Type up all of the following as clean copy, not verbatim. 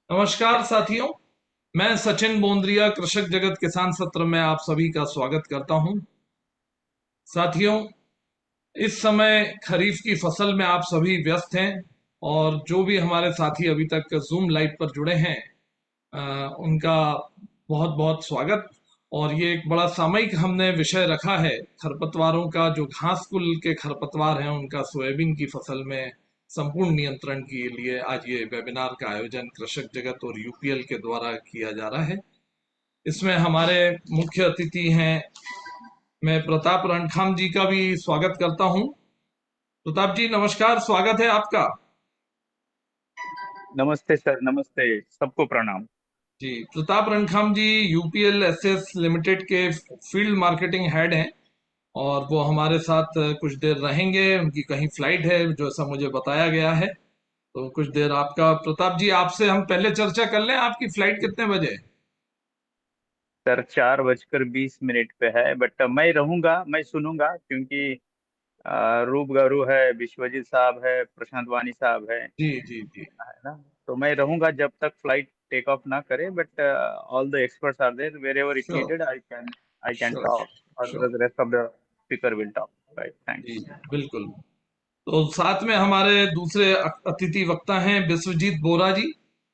नमस्कार साथियों। मैं सचिन बोंद्रिया कृषक जगत किसान सत्र में आप सभी का स्वागत करता हूं। साथियों, इस समय खरीफ की फसल में आप सभी व्यस्त हैं और जो भी हमारे साथी अभी तक जूम लाइव पर जुड़े हैं उनका बहुत बहुत स्वागत। और ये एक बड़ा सामयिक हमने विषय रखा है खरपतवारों का, जो घास कुल के खरपतवार हैं उनका सोयाबीन की फसल में संपूर्ण नियंत्रण के लिए आज ये वेबिनार का आयोजन कृषक जगत और यूपीएल के द्वारा किया जा रहा है। इसमें हमारे मुख्य अतिथि हैं, मैं प्रताप रणखाम जी का भी स्वागत करता हूं। प्रताप जी नमस्कार, स्वागत है आपका। नमस्ते सर, नमस्ते। सबको प्रणाम। जी, प्रताप रणखाम जी यूपीएल एसएस लिमिटेड के फील्ड मार्केटिंग हेड हैं और वो हमारे साथ कुछ देर रहेंगे। उनकी कहीं फ्लाइट है जो ऐसा मुझे बताया गया है, तो कुछ देर आपका प्रताप जी आपसे हम पहले चर्चा कर लें, आपकी फ्लाइट कितने बजे है? सर 4:20 पे है, बट मैं रहूंगा, मैं सुनूंगा, क्योंकि रूबरू है, विश्वजीत साहब है, प्रशांत वानी साहब जी जी जी। है ना। तो मैं रहूंगा जब तक फ्लाइट टेक ऑफ ना करे, but all the experts are there, wherever it sure needed I can sure talk, sure. और the rest of the speaker will talk. Right, जी थैंक्स। बिल्कुल। तो साथ में हमारे दूसरे अतिथि वक्ता हैं विश्वजीत बोरा जी।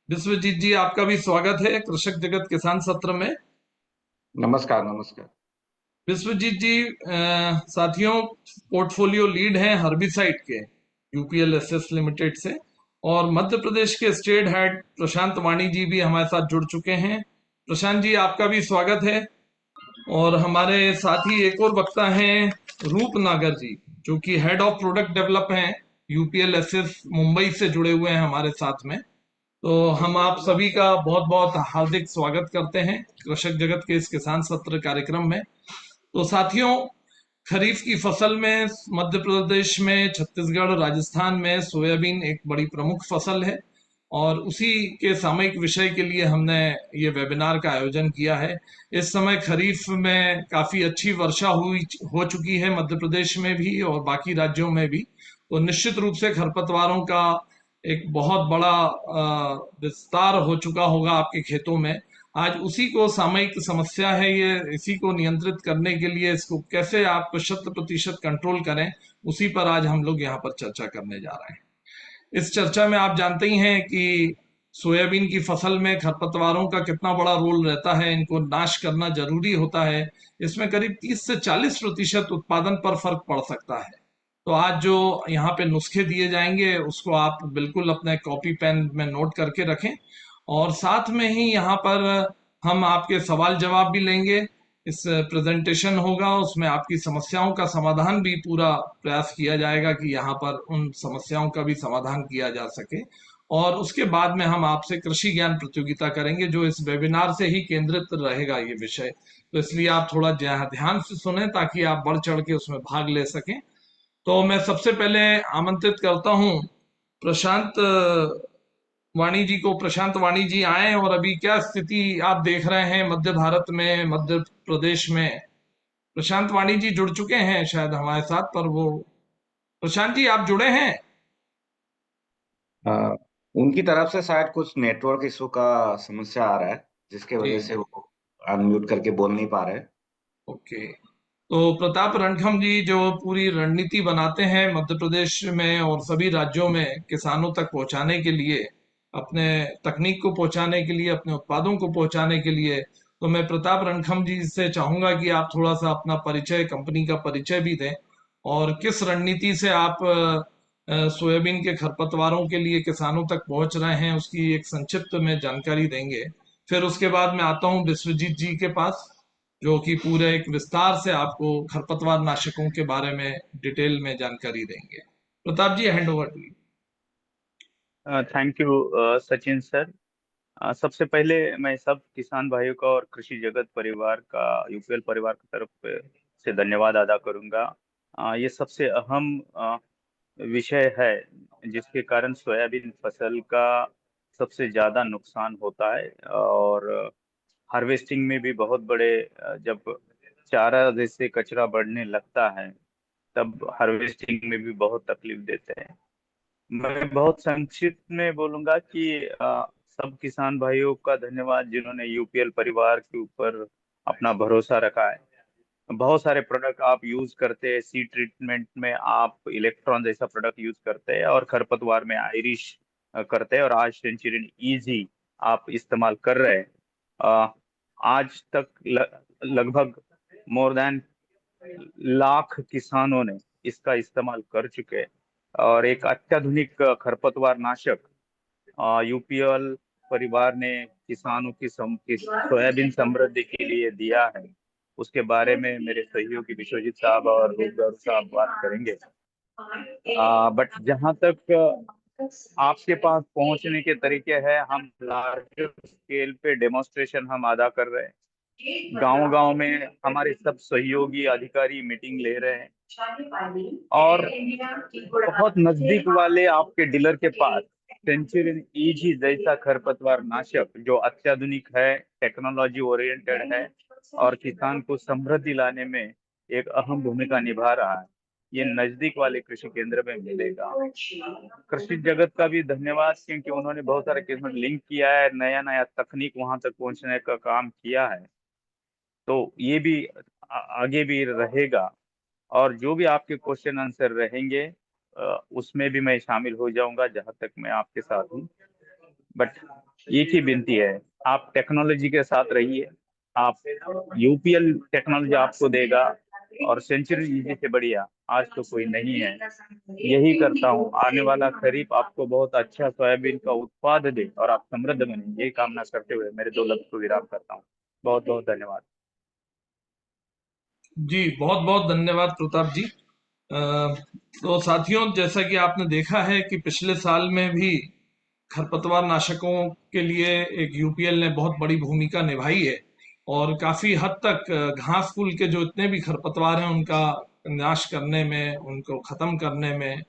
विश्वजीत जी आपका भी स्वागत है कृषक जगत किसान सत्र में। नमस्कार नमस्कार। विश्वजीत जी साथियों पोर्टफोलियो लीड हैं हर्बिसाइड के यूपीएल एसएस लिमिटेड से। और मध्य प्रदेश के स्टेट हेड प्रशांत वाणी जी भी हमारे साथ जुड़ चुके हैं। प्रशांत जी आपका भी स्वागत है। और हमारे साथ ही एक और वक्ता हैं रूप नागर जी, जो कि हेड ऑफ प्रोडक्ट डेवलप हैं यूपीएल एसएस मुंबई से जुड़े हुए हैं हमारे साथ में। तो हम आप सभी का बहुत बहुत हार्दिक स्वागत करते हैं कृषक जगत के इस किसान सत्र कार्यक्रम में। तो साथियों, खरीफ की फसल में मध्य प्रदेश में, छत्तीसगढ़, राजस्थान में सोयाबीन एक बड़ी प्रमुख फसल है और उसी के सामयिक विषय के लिए हमने ये वेबिनार का आयोजन किया है। इस समय खरीफ में काफी अच्छी वर्षा हुई हो चुकी है मध्य प्रदेश में भी और बाकी राज्यों में भी। तो निश्चित रूप से खरपतवारों का एक बहुत बड़ा विस्तार हो चुका होगा आपके खेतों में। आज उसी को सामयिक समस्या है ये, इसी को नियंत्रित करने के लिए इसको कैसे आप 100% कंट्रोल करें, उसी पर आज हम लोग यहाँ पर चर्चा करने जा रहे हैं। इस चर्चा में आप जानते ही हैं कि सोयाबीन की फसल में खरपतवारों का कितना बड़ा रोल रहता है, इनको नाश करना जरूरी होता है। इसमें करीब 30 से 40% उत्पादन पर फर्क पड़ सकता है। तो आज जो यहाँ पे नुस्खे दिए जाएंगे उसको आप बिल्कुल अपने कॉपी पेन में नोट करके रखें। और साथ में ही यहाँ पर हम आपके सवाल जवाब भी लेंगे। इस प्रेजेंटेशन होगा उसमें आपकी समस्याओं का समाधान भी पूरा प्रयास किया जाएगा कि यहाँ पर उन समस्याओं का भी समाधान किया जा सके। और उसके बाद में हम आपसे कृषि ज्ञान प्रतियोगिता करेंगे जो इस वेबिनार से ही केंद्रित रहेगा ये विषय। तो इसलिए आप थोड़ा ध्यान से सुने ताकि आप बढ़ चढ़ के उसमें भाग ले सकें। तो मैं सबसे पहले आमंत्रित करता हूं प्रशांत वाणी जी को। प्रशांत वाणी जी आए और अभी क्या स्थिति आप देख रहे हैं मध्य भारत में, मध्य प्रदेश में। प्रशांत वाणी जी जुड़ चुके हैं शायद हमारे साथ, पर वो प्रशांत जी आप जुड़े हैं? अ, उनकी तरफ से शायद कुछ नेटवर्क इशू का समस्या आ रहा है, जिसके जी वजह से वो अनम्यूट करके बोल नहीं पा रहे। ओके। तो प्रताप रणखम जी जो पूरी रणनीति बनाते हैं मध्य प्रदेश में और सभी राज्यों में किसानों तक पहुंचाने के लिए, अपने तकनीक को पहुंचाने के लिए, अपने उत्पादों को पहुंचाने के लिए, तो मैं प्रताप रणखम जी से चाहूंगा कि आप थोड़ा सा अपना परिचय, कंपनी का परिचय भी दें और किस रणनीति से आप सोयाबीन के खरपतवारों के लिए किसानों तक पहुंच रहे हैं उसकी एक संक्षिप्त में जानकारी देंगे। फिर उसके बाद मैं आता हूं विश्वजीत जी के पास, जो कि पूरे एक विस्तार से आपको खरपतवार नाशकों के बारे में डिटेल में जानकारी देंगे। Pratap ji hand over to you. Thank you Sachin sir. सबसे पहले मैं सब किसान भाइयों का और कृषि जगत परिवार का, यूपीएल परिवार की तरफ से धन्यवाद अदा करूंगा। ये सबसे अहम विषय है जिसके कारण सोयाबीन फसल का सबसे ज्यादा नुकसान होता है, और हार्वेस्टिंग में भी बहुत बड़े, जब चारा जैसे कचरा बढ़ने लगता है तब हार्वेस्टिंग में भी बहुत तकलीफ देते हैं। मैं बहुत संक्षिप्त में बोलूंगा कि सब किसान भाइयों का धन्यवाद जिन्होंने यूपीएल परिवार के ऊपर अपना भरोसा रखा है। बहुत सारे प्रोडक्ट आप यूज करते हैं, सीड ट्रीटमेंट में आप इलेक्ट्रॉन जैसा प्रोडक्ट यूज करते हैं, और खरपतवार में आयरिश करते हैं, और आज सेंचुरियन इजी आप इस्तेमाल कर रहे हैं। आज तक लगभग मोर देन लाख किसानों ने इसका इस्तेमाल कर चुके हैं, और एक अत्याधुनिक खरपतवार नाशक यूपीएल परिवार ने किसानों की सोयाबीन समृद्धि के लिए दिया है, उसके बारे में मेरे सहयोगी विश्वजीत साहब और रूपगौर साहब बात करेंगे। बट जहां तक आपके पास पहुंचने के तरीके हैं, हम लार्ज स्केल पे डेमोन्स्ट्रेशन हम अदा कर रहे हैं। गांव गांव में हमारे सब सहयोगी अधिकारी मीटिंग ले रहे हैं, और बहुत नजदीक वाले आपके डीलर के पास सेंचुरियन ईजी जैसा खरपतवार नाशक जो अत्याधुनिक है, टेक्नोलॉजी ओरिएंटेड है, और किसान को समृद्धि लाने में एक अहम भूमिका निभा रहा है, ये नजदीक वाले कृषि केंद्र में मिलेगा। कृषि जगत का भी धन्यवाद, क्योंकि उन्होंने बहुत सारे किस्म लिंक किया है, नया नया तकनीक वहां तक पहुंचने का काम किया है। तो ये भी आगे भी रहेगा, और जो भी आपके क्वेश्चन आंसर रहेंगे उसमें भी मैं शामिल हो जाऊंगा जहां तक मैं आपके साथ हूँ। बट एक ही विनती है, आप टेक्नोलॉजी के साथ रहिए। आप यूपीएल टेक्नोलॉजी आपको देगा, और सेंचुरी इजी से बढ़िया आज तो कोई नहीं है। यही करता हूँ आने वाला खरीफ आपको बहुत अच्छा सोयाबीन का उत्पाद दे और आप समृद्ध बने, यही कामना करते हुए मेरे 2 लफ्ज को विराम करता हूँ। बहुत बहुत धन्यवाद। जी बहुत बहुत धन्यवाद प्रताप जी। तो साथियों, जैसा कि आपने देखा है कि पिछले साल में भी खरपतवार नाशकों के लिए एक यूपीएल ने बहुत बड़ी भूमिका निभाई है, और काफी हद तक घास फूल के जो इतने भी खरपतवार हैं उनका नाश करने में, उनको खत्म करने में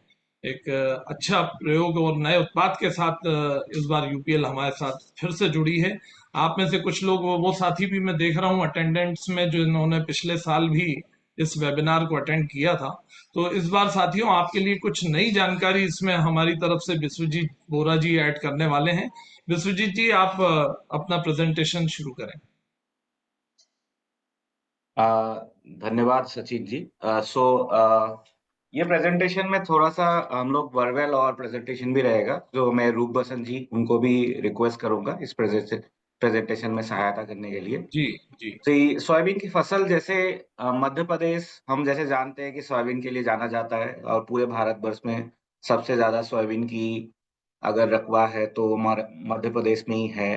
एक अच्छा प्रयोग और नए उत्पाद के साथ इस बार यूपीएल हमारे साथ फिर से जुड़ी है। आप में से कुछ लोग, वो साथी भी मैं देख रहा हूँ अटेंडेंट्स में, जो इन्होंने पिछले साल भी इस वेबिनार को अटेंड किया था। तो इस बार साथियों आपके लिए कुछ नई जानकारी इसमें हमारी तरफ से विश्वजीत बोरा जी ऐड करने वाले हैं। विश्वजीत जी, आप अपना प्रेजेंटेशन शुरू करें। धन्यवाद सचिन जी। ये प्रेजेंटेशन में थोड़ा सा हम लोग वर्बल और प्रेजेंटेशन भी रहेगा, जो मैं रूप बसंत जी उनको भी रिक्वेस्ट करूंगा इस प्रेजेंटेशन में सहायता करने के लिए। जी जी तो ये सोयाबीन की फसल, जैसे मध्य प्रदेश हम जैसे जानते हैं कि सोयाबीन के लिए जाना जाता है, और पूरे भारतवर्ष में सबसे ज्यादा सोयाबीन की अगर रकबा है तो मध्य प्रदेश में ही है।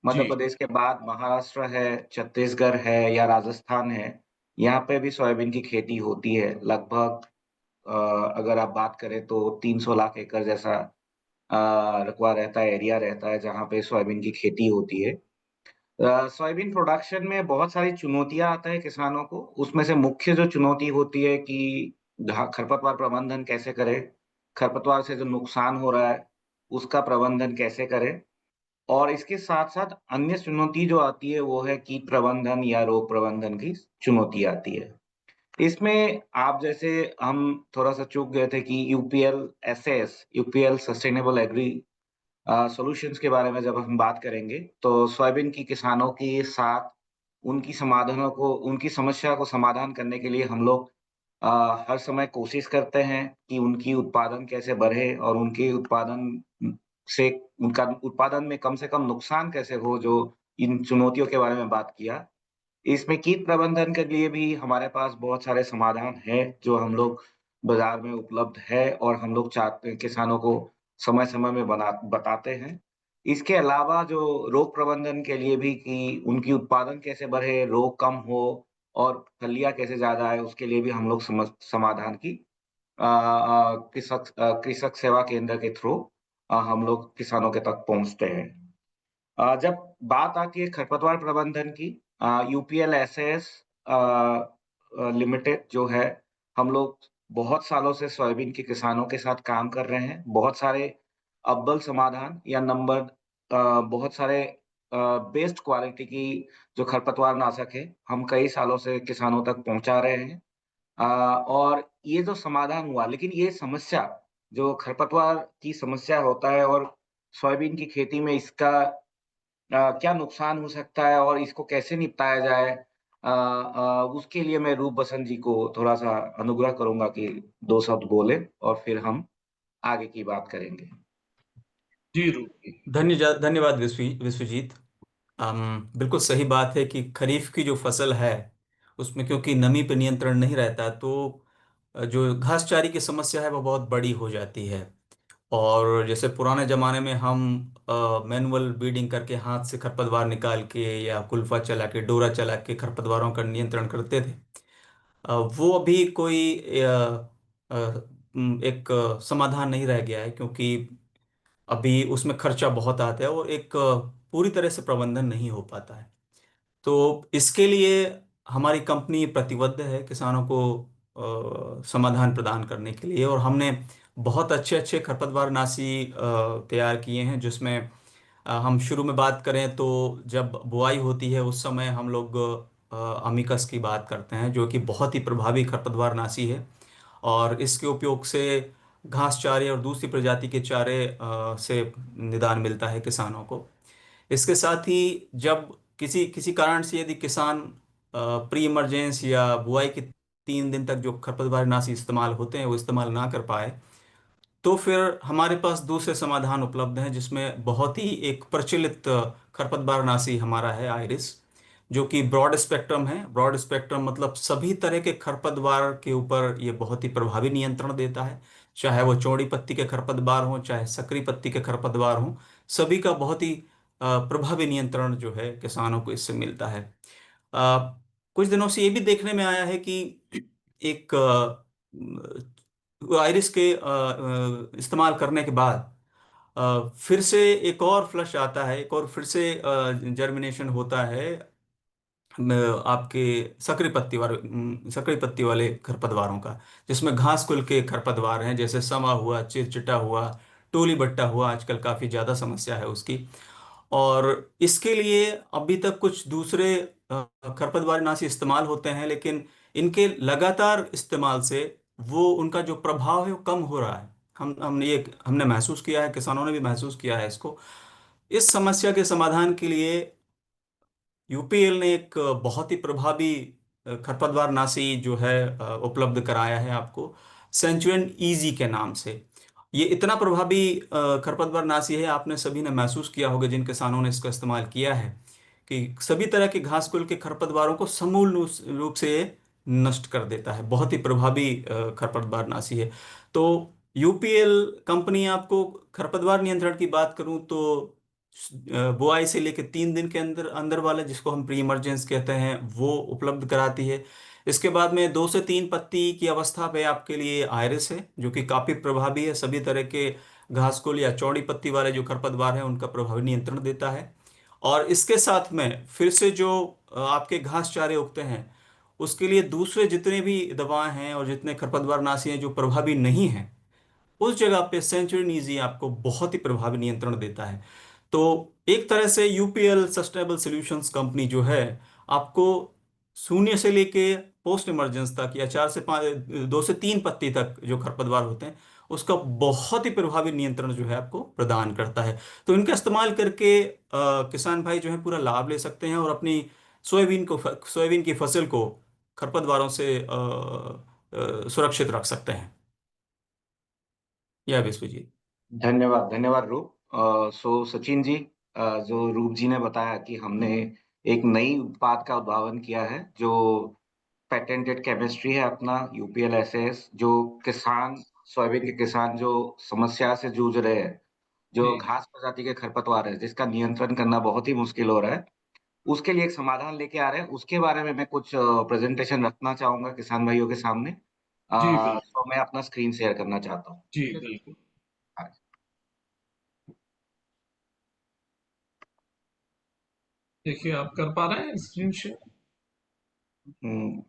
मध्य जी प्रदेश के बाद महाराष्ट्र है, छत्तीसगढ़ है या राजस्थान है, यहाँ पे भी सोयाबीन की खेती होती है। लगभग अगर आप बात करें तो 300 लाख एकड़ जैसा रकबा रहता है, एरिया रहता है जहाँ पे सोयाबीन की खेती होती है। सोयाबीन प्रोडक्शन में बहुत सारी चुनौतियां आता है किसानों को। उसमें से मुख्य जो चुनौती होती है कि खरपतवार प्रबंधन कैसे करें, खरपतवार से जो नुकसान हो रहा है उसका प्रबंधन कैसे करें, और इसके साथ साथ अन्य चुनौती जो आती है वो है कीट प्रबंधन या रोग प्रबंधन की चुनौती आती है। इसमें आप जैसे हम थोड़ा सा चूक गए थे कि UPL SS, UPL sustainable agri solutions के बारे में जब हम बात करेंगे, तो सोयाबीन की किसानों के साथ उनकी समस्या को समाधान करने के लिए हम लोग हर समय कोशिश करते हैं कि उनकी उत्पादन कैसे बढ़े, और उनके से उनका उत्पादन में कम से कम नुकसान कैसे हो, जो इन चुनौतियों के बारे में बात किया। इसमें कीट प्रबंधन के लिए भी हमारे पास बहुत सारे समाधान हैं, जो हम लोग बाजार में उपलब्ध है, और हम लोग चाहते हैं किसानों को समय-समय में बताते हैं। इसके अलावा जो रोग प्रबंधन के लिए भी, कि उनकी उत्पादन कैसे बढ़े, रोग कम हो और फलियाँ कैसे ज़्यादा आए, उसके लिए भी हम लोग समाधान की कृषक सेवा केंद्र के थ्रू हम लोग किसानों के तक पहुँचते हैं। जब बात आती है खरपतवार प्रबंधन की, यूपीएल एसएस लिमिटेड जो है, हम लोग बहुत सालों से सोयाबीन के किसानों के साथ काम कर रहे हैं। बहुत सारे अव्वल समाधान या बहुत सारे बेस्ट क्वालिटी की जो खरपतवार नाशक है, हम कई सालों से किसानों तक पहुंचा रहे हैं। और ये जो समाधान हुआ, लेकिन ये समस्या जो खरपतवार की समस्या होता है और सोयाबीन की खेती में इसका क्या नुकसान हो सकता है और इसको कैसे निपटाया जाए, उसके लिए मैं रूप बसंत जी को थोड़ा-सा अनुग्रह करूँगा कि 2 शब्द बोलें और फिर हम आगे की बात करेंगे। जी रूप जी। धन्यवाद विश्वजीत। बिल्कुल सही बात है कि खरीफ की जो फसल है उसमें क्योंकि नमी पे नियंत्रण नहीं रहता, तो जो घासचारी की समस्या है वो बहुत बड़ी हो जाती है। और जैसे पुराने जमाने में हम मैनुअल बीडिंग करके हाथ से खरपतवार निकाल के या कुल्फा चला के डोरा चला के खरपतवारों का नियंत्रण करते थे, वो अभी कोई एक समाधान नहीं रह गया है, क्योंकि अभी उसमें खर्चा बहुत आता है और एक पूरी तरह से प्रबंधन नहीं हो पाता है। तो इसके लिए हमारी कंपनी प्रतिबद्ध है किसानों को समाधान प्रदान करने के लिए, और हमने बहुत अच्छे अच्छे खरपतवार नाशी तैयार किए हैं, जिसमें हम शुरू में बात करें तो जब बुआई होती है उस समय हम लोग अमिकस की बात करते हैं, जो कि बहुत ही प्रभावी खरपतवार नाशी है। और इसके उपयोग से घास चारे और दूसरी प्रजाति के चारे से निदान मिलता है किसानों को। इसके साथ ही जब किसी किसी कारण से यदि किसान प्री इमरजेंस या बुआई के 3 दिन तक जो खरपतवार नाशी इस्तेमाल होते हैं वो इस्तेमाल ना कर पाए, तो फिर हमारे पास दूसरे समाधान उपलब्ध हैं, जिसमें बहुत ही एक प्रचलित खरपतवारनाशी हमारा है आयरिस, जो कि ब्रॉड स्पेक्ट्रम है। ब्रॉड स्पेक्ट्रम मतलब सभी तरह के खरपतवार के ऊपर ये बहुत ही प्रभावी नियंत्रण देता है, चाहे वो चौड़ी पत्ती के खरपतवार हों चाहे सकरी पत्ती के खरपतवार हों, सभी का बहुत ही प्रभावी नियंत्रण जो है किसानों को इससे मिलता है। अ, कुछ दिनों से ये भी देखने में आया है कि एक आयरिस के इस्तेमाल करने के बाद फिर से एक और फ्लश आता है, एक और फिर से जर्मिनेशन होता है आपके सकरी पत्ती वाले खरपतवारों का, जिसमें घास कुल के खरपतवार हैं, जैसे समा हुआ, चिरचिटा हुआ, टोली बट्टा हुआ, आजकल काफी ज्यादा समस्या है उसकी। और इसके लिए अभी तक कुछ दूसरे खरपतवारनाशी इस्तेमाल होते हैं, लेकिन इनके लगातार इस्तेमाल से वो उनका जो प्रभाव है वो कम हो रहा है। हमने महसूस किया है, किसानों ने भी महसूस किया है इसको। इस समस्या के समाधान के लिए यूपीएल ने एक बहुत ही प्रभावी खरपतवार नाशी जो है उपलब्ध कराया है आपको, सेंचुरियन ईजी के नाम से। ये इतना प्रभावी खरपतवार नाशी है, आपने सभी ने महसूस किया होगा जिन किसानों ने इसका इस्तेमाल किया है, कि सभी तरह के घास कुल के खरपतवारों को समूल रूप से ये नष्ट कर देता है। बहुत ही प्रभावी खरपतवार नाशी है। तो यूपीएल कंपनी, आपको खरपतवार नियंत्रण की बात करूं तो बुआई से लेकर 3 दिन के अंदर अंदर वाला, जिसको हम प्री इमरजेंस कहते हैं, वो उपलब्ध कराती है। इसके बाद में 2 से 3 पत्ती की अवस्था पे आपके लिए आयरिस है, जो कि काफी प्रभावी है, सभी तरह के घासकुल या चौड़ी पत्ती वाले जो खरपतवार हैं उनका प्रभावी नियंत्रण देता है। और इसके साथ में फिर से जो आपके घास चारे उगते हैं उसके लिए दूसरे जितने भी दवाएं हैं और जितने खरपतवार नाशी हैं जो प्रभावी नहीं हैं, उस जगह पे सेंचुरी ईजी आपको बहुत ही प्रभावी नियंत्रण देता है। तो एक तरह से यूपीएल सस्टेनेबल सॉल्यूशंस कंपनी जो है आपको शून्य से लेके पोस्ट इमरजेंस तक या 2 से 3 पत्ती तक जो खरपतवार होते हैं उसका बहुत ही प्रभावी नियंत्रण जो है आपको प्रदान करता है। तो इनका इस्तेमाल करके किसान भाई जो है पूरा लाभ ले सकते हैं और अपनी सोयाबीन की फसल को खरपतवारों से सुरक्षित रख सकते हैं। या विश्वजीत। धन्यवाद, धन्यवाद रूप। सो सचिन जी, जो रूप जी ने बताया कि हमने एक नई उत्पाद का उद्भावन किया है, जो पेटेंटेड केमिस्ट्री है अपना यूपीएल एसएस, जो किसान, सोयाबीन के किसान जो समस्या से जूझ रहे हैं, जो जी घास प्रजाति के खरपतवार है, जिसका नियंत्रण करना बहुत ही मुश्किल हो रहा है, उसके लिए एक समाधान लेके आ रहे हैं। उसके बारे में मैं कुछ प्रेजेंटेशन रखना चाहूंगा किसान भाइयों के सामने। जी बिल्कुल। तो मैं अपना स्क्रीन शेयर करना चाहता हूँ। जी बिल्कुल। देखिए आप कर पा रहे हैं स्क्रीन शेयर?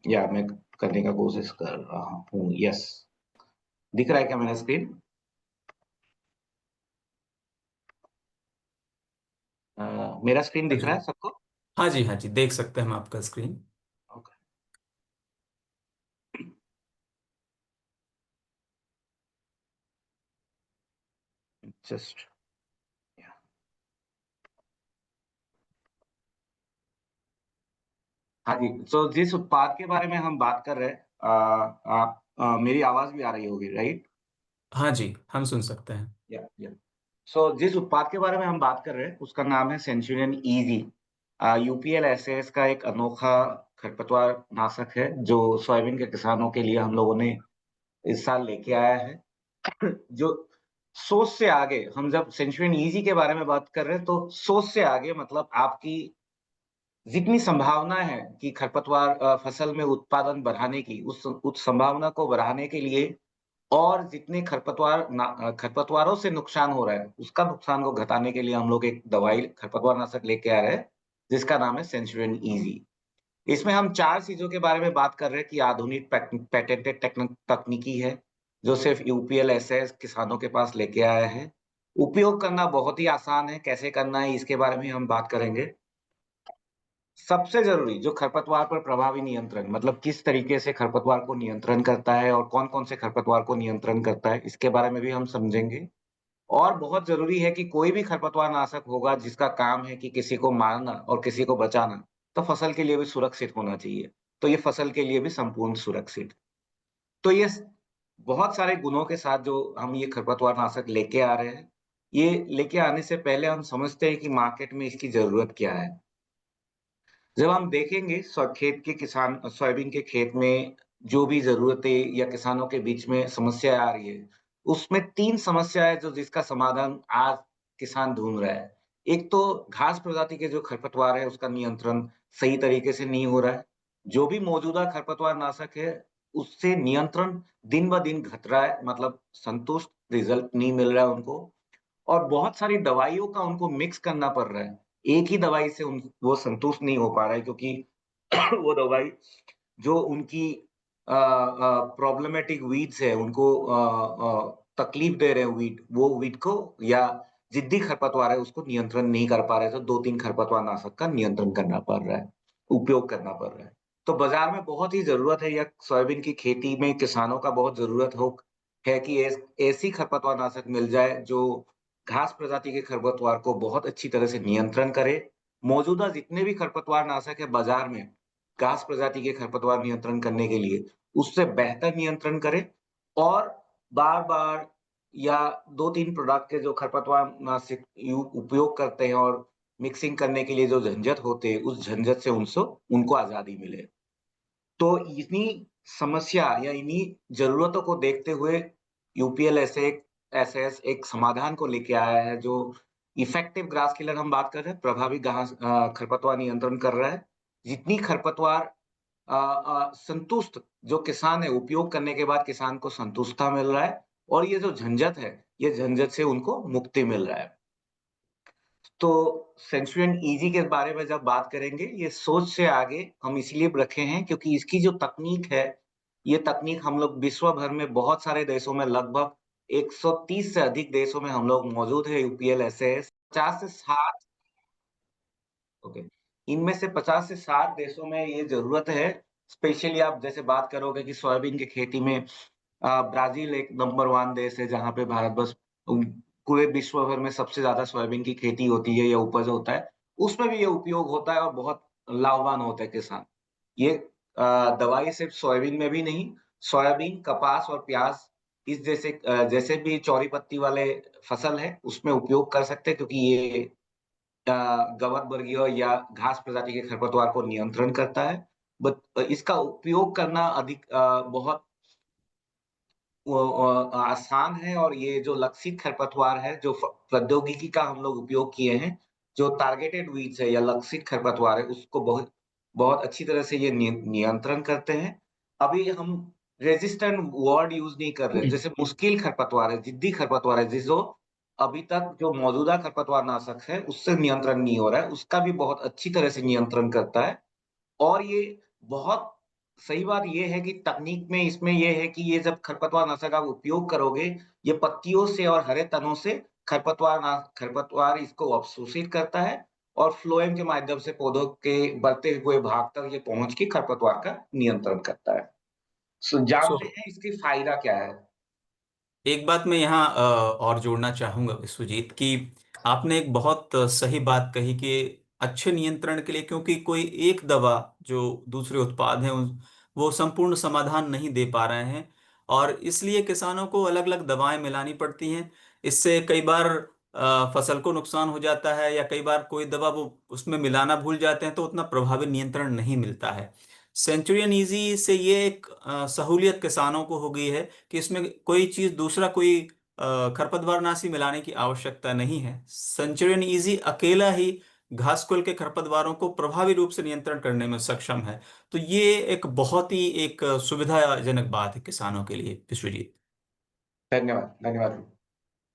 या मैं करने का कोशिश कर रहा हूँ। यस, दिख रहा है क्या मेरा स्क्रीन? मेरा स्क्रीन हाँ दिख जी, रहा है सबको? हाँ जी, हाँ जी, देख सकते हैं हम आपका स्क्रीन। ओके। जस्ट हाँ जी, तो जिस उत्पाद के बारे में हम बात कर रहे हैं, आप मेरी आवाज भी आ रही होगी, राइट? हाँ जी, हम सुन सकते हैं। या सो जिस उत्पाद के बारे में हम बात कर रहे हैं उसका नाम है सेंचुरियन ईजी। यूपीएल एसएस का एक अनोखा खरपतवार नाशक है जो सोयाबीन के किसानों के लिए हम लोगों ने इस साल लेके आया है। जो सोच से आगे, हम जब सेंचुरियन ईजी के बारे में बात कर रहे हैं तो सोच से आगे मतलब आपकी जितनी संभावना है कि खरपतवार फसल में उत्पादन बढ़ाने की, उस संभावना को बढ़ाने के लिए और जितने खरपतवारों से नुकसान हो रहा है उसका नुकसान को घटाने के लिए हम लोग एक दवाई खरपतवार नाशक लेके आ रहे हैं जिसका नाम है सेंचुरियन ईजी। इसमें हम 4 चीजों के बारे में बात कर रहे हैं कि आधुनिक पैटेंटेड तकनीकी है जो सिर्फ यूपीएल एसएस किसानों के पास लेके आया है। उपयोग करना बहुत ही आसान है, कैसे करना है इसके बारे में हम बात करेंगे। सबसे जरूरी जो खरपतवार पर प्रभावी नियंत्रण, मतलब किस तरीके से खरपतवार को नियंत्रण करता है और कौन-कौन से खरपतवार को नियंत्रण करता है, इसके बारे में भी हम समझेंगे। और बहुत जरूरी है कि कोई भी खरपतवार नाशक होगा जिसका काम है कि किसी को मारना और किसी को बचाना, तो फसल के लिए भी सुरक्षित होना चाहिए। तो ये फसल के लिए भी संपूर्ण सुरक्षित। तो ये बहुत सारे गुणों के साथ जो हम ये खरपतवार नाशक लेके आ रहे हैं, ये लेके आने से पहले हम समझते हैं कि मार्केट में इसकी जरूरत क्या है। जब हम देखेंगे खेत के किसान सोयाबीन के खेत में जो भी जरूरतें या किसानों के बीच में समस्या आ रही है, उसमें 3 समस्या है जो जिसका समाधान आज किसान ढूंढ रहा है। एक तो घास प्रजाति के जो खरपतवार है उसका नियंत्रण सही तरीके से नहीं हो रहा है। जो भी मौजूदा खरपतवार नाशक है उससे नियंत्रण दिन ब दिन घट रहा है, मतलब संतुष्ट रिजल्ट नहीं मिल रहा है उनको। और बहुत सारी दवाइयों का उनको मिक्स करना पड़ रहा है। एक ही दवाई से वो संतुष्ट नहीं हो पा रहा है क्योंकि वो दवाई जो उनकी प्रॉब्लमेटिक वीड्स है उनको तकलीफ दे रहे हैं वीड, वो वीड को या जिद्दी खरपतवार है उसको नियंत्रण नहीं कर पा रहे, तो 2-3 खरपतवार नाशक का नियंत्रण करना पड़ रहा है, उपयोग करना पड़ रहा है। तो बाजार में बहुत ही जरूरत है या सोयाबीन की खेती में किसानों का बहुत जरूरत हो है कि ऐसी खरपतवार नाशक मिल जाए जो घास प्रजाति के खरपतवार को बहुत अच्छी तरह से नियंत्रण करे। मौजूदा जितने भी खरपतवार नाशक है बाजार में घास प्रजाति के खरपतवार नियंत्रण करने के लिए उससे बेहतर नियंत्रण करे और बार-बार या 2-3 प्रोडक्ट के जो खरपतवार नाशक उपयोग करते हैं और मिक्सिंग करने के लिए जो झंझट होते हैं उस झंझट से उनको आजादी मिले। तो इन्हीं समस्या या इन्हीं जरूरतों को देखते हुए यूपीएल एसएस एक समाधान को लेके आया है जो इफेक्टिव ग्रास किलर हम बात कर रहे हैं, प्रभावी खरपतवार नियंत्रण कर रहा है। जितनी खरपतवार संतुष्ट जो किसान है उपयोग करने के बाद किसान को संतुष्टता मिल रहा है और ये जो झंझट है ये झंझट से उनको मुक्ति मिल रहा है। तो सेंचुरियन ईजी के बारे में जब बात करेंगे, ये सोच से आगे हम इसलिए रखे हैं क्योंकि इसकी जो तकनीक है, ये तकनीक हम लोग विश्व भर में बहुत सारे देशों में लगभग 130 से अधिक देशों में हम लोग मौजूद है यूपीएल एसएस 50 से 60। ओके, इनमें से 50 से 60 देशों में ये जरूरत है। स्पेशली आप जैसे बात करोगे कि सोयाबीन की खेती में ब्राजील एक नंबर 1 देश है जहाँ पे भारत पूरे विश्व भर में सबसे ज्यादा सोयाबीन की खेती होती है या उपज होता है, उसमें भी ये उपयोग होता है और बहुत लाभवान होते हैं किसान। ये दवाई सिर्फ सोयाबीन में भी नहीं, सोयाबीन, कपास और प्याज इस जैसे भी चौड़ी पत्ती वाले फसल है उसमें उपयोग कर सकते हैं क्योंकि ये गवक वर्गीय या घास प्रजाति के खरपतवार को नियंत्रण करता है। बट इसका उपयोग करना बहुत आसान है और ये जो लक्षित खरपतवार है जो प्रौद्योगिकी का हम लोग उपयोग किए हैं, जो टारगेटेड वीड्स है या लक्षित खरपतवार है उसको बहुत बहुत अच्छी तरह से ये नियंत्रण करते हैं। अभी हम रेजिस्टेंट वर्ड यूज नहीं कर रहे, जैसे मुश्किल खरपतवार है, जिद्दी खरपतवार है जिसको अभी तक जो मौजूदा खरपतवार नाशक है उससे नियंत्रण नहीं हो रहा है, उसका भी बहुत अच्छी तरह से नियंत्रण करता है। और ये बहुत सही बात ये है कि तकनीक में इसमें ये है कि ये जब खरपतवार नाशक आप उपयोग करोगे, ये पत्तियों से और हरे तनों से खरपतवार इसको अवशोषित करता है और फ्लोएम के माध्यम से पौधों के बढ़ते हुए भाग तक ये पहुंच के खरपतवार का नियंत्रण करता है। सो जानते हैं इसकी फायदा क्या है? एक बात मैं यहाँ और जोड़ना चाहूंगा विश्वजीत, कि आपने एक बहुत सही बात कही कि अच्छे नियंत्रण के लिए, क्योंकि कोई एक दवा जो दूसरे उत्पाद हैं वो संपूर्ण समाधान नहीं दे पा रहे हैं, और इसलिए किसानों को अलग अलग दवाएं मिलानी पड़ती हैं। इससे कई बार फसल को नुकसान हो जाता है, या कई बार कोई दवा वो उसमें मिलाना भूल जाते हैं तो उतना प्रभावी नियंत्रण नहीं मिलता है। सेंचुरियन इजी से ये एक सहूलियत किसानों को हो गई है कि इसमें कोई चीज दूसरा कोई खरपतवारनाशी मिलाने की आवश्यकता नहीं है। सेंचुरियन इजी अकेला ही घासकुल के खरपतवारों को प्रभावी रूप से नियंत्रण करने में सक्षम है। तो ये एक बहुत ही एक सुविधाजनक बात है किसानों के लिए, विश्वजीत। धन्यवाद, धन्यवाद।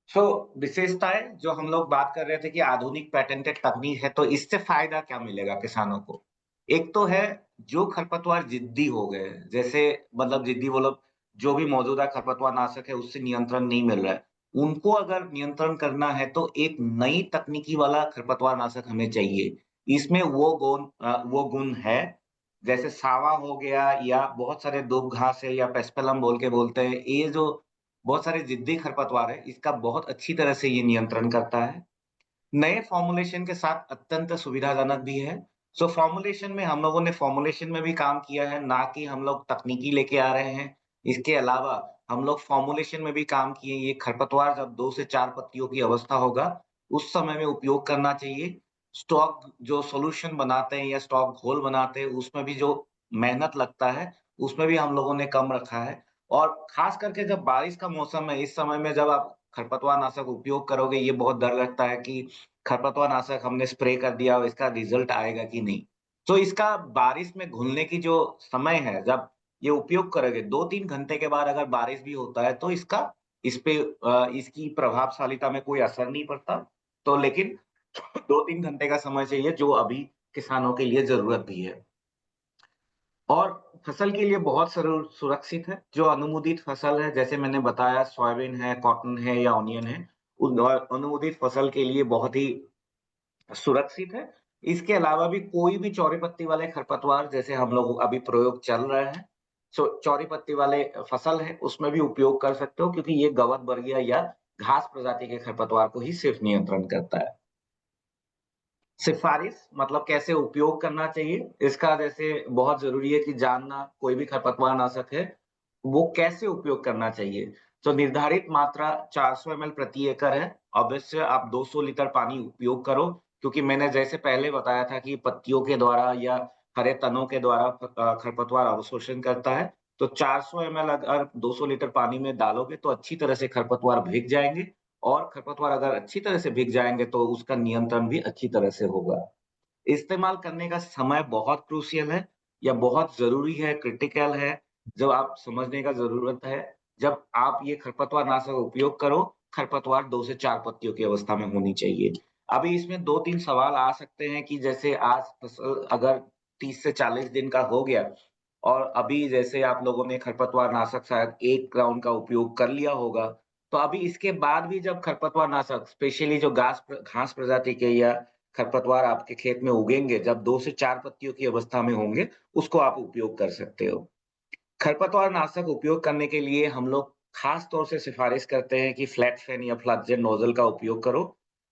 सो विशेषताएं जो हम लोग बात कर रहे थे कि आधुनिक पेटेंटेड तकनीक है, तो इससे फायदा क्या मिलेगा किसानों को? एक तो है, जो खरपतवार जिद्दी हो गए, जैसे मतलब जिद्दी बोलो, जो भी मौजूदा खरपतवार नाशक है उससे नियंत्रण नहीं मिल रहा है, उनको अगर नियंत्रण करना है तो एक नई तकनीकी वाला खरपतवार नाशक हमें चाहिए। इसमें वो गुण है, जैसे सावा हो गया, या बहुत सारे दूब घास है, या पेस्पेलम बोल के बोलते हैं, ये जो बहुत सारे जिद्दी खरपतवार है, इसका बहुत अच्छी तरह से ये नियंत्रण करता है। नए फॉर्मुलेशन के साथ अत्यंत सुविधाजनक भी है। सो फॉर्मुलेशन में हम लोगों ने फॉर्मुलेशन में भी काम किया है, ना कि हम लोग तकनीकी लेके आ रहे हैं। इसके अलावा हम लोग फॉर्मुलेशन में भी काम किए। ये खरपतवार जब 2 से 4 पत्तियों की अवस्था होगा, उस समय में उपयोग करना चाहिए। स्टॉक जो सॉल्यूशन बनाते हैं या स्टॉक घोल बनाते हैं, उसमें भी जो मेहनत लगता है, उसमें भी हम लोगों ने कम रखा है। और खास करके जब बारिश का मौसम है, इस समय में जब आप खरपतवार नाशक उपयोग करोगे, ये बहुत डर लगता है कि खरपतवार नाशक हमने स्प्रे कर दिया और इसका रिजल्ट आएगा कि नहीं। तो इसका बारिश में घुलने की जो समय है, जब ये उपयोग करोगे 2-3 घंटे के बाद अगर बारिश भी होता है, तो इसकी प्रभावशालीता में कोई असर नहीं पड़ता। तो लेकिन 2-3 घंटे का समय चाहिए, जो अभी किसानों के लिए ज़रूरत भी है। और फसल के लिए बहुत सुरक्षित है। जो अनुमोदित फसल है, जैसे मैंने बताया, सोयाबीन है, कॉटन है या ऑनियन है, उन अनुमोदित फसल के लिए बहुत ही सुरक्षित है। इसके अलावा भी कोई भी चौड़ी पत्ती वाले खरपतवार, जैसे हम लोग अभी प्रयोग चल रहे हैं, चौड़ी पत्ती वाले फसल है, उसमें भी उपयोग कर सकते हो, क्योंकि ये गवत वर्गीय या घास प्रजाति के खरपतवार को ही सिर्फ नियंत्रण करता है। सिफारिश मतलब कैसे उपयोग करना चाहिए, इसका जैसे बहुत ज़रूरी है कि जानना, कोई भी खरपतवार नाशक है, वो कैसे उपयोग करना चाहिए। तो निर्धारित मात्रा 400 एमएल प्रति एकड़ है। अवश्य आप 200 लीटर पानी उपयोग करो, क्योंकि मैंने जैसे पहले बताया था कि पत्तियों के द्वारा या हरे तनों के द्वारा खरपतवार अवशोषण करता है। तो 400 एमएल अगर 200 लीटर पानी में डालोगे, तो अच्छी तरह से खरपतवार भीग जाएँगे, और खरपतवार अगर अच्छी तरह से भीग जाएँगे, तो उसका नियंत्रण भी अच्छी तरह से होगा। इस्तेमाल करने का समय बहुत क्रूशियल है, या बहुत ज़रूरी है, क्रिटिकल है, जब आप समझने का ज़रूरत है। जब आप ये खरपतवार नाशक उपयोग करो, खरपतवार 2 से 4 पत्तियों की अवस्था में होनी चाहिए। अभी इसमें 2-3 सवाल आ सकते हैं कि जैसे आज फसल अगर 30 से 40 दिन का हो गया, और अभी जैसे आप लोगों ने खरपतवार नाशक शायद 1 राउंड का उपयोग कर लिया होगा, तो अभी इसके बाद भी जब खरपतवार नाशक स्पेशली जो घास प्रजाति के या खरपतवार आपके खेत में उगेंगे, जब 2 से 4 पत्तियों की अवस्था में होंगे, उसको आप उपयोग कर सकते हो। खरपतवार नाशक उपयोग करने के लिए हम लोग खास तौर से सिफारिश करते हैं कि फ्लैट फैन या फ्लड जेट नोजल का उपयोग करो।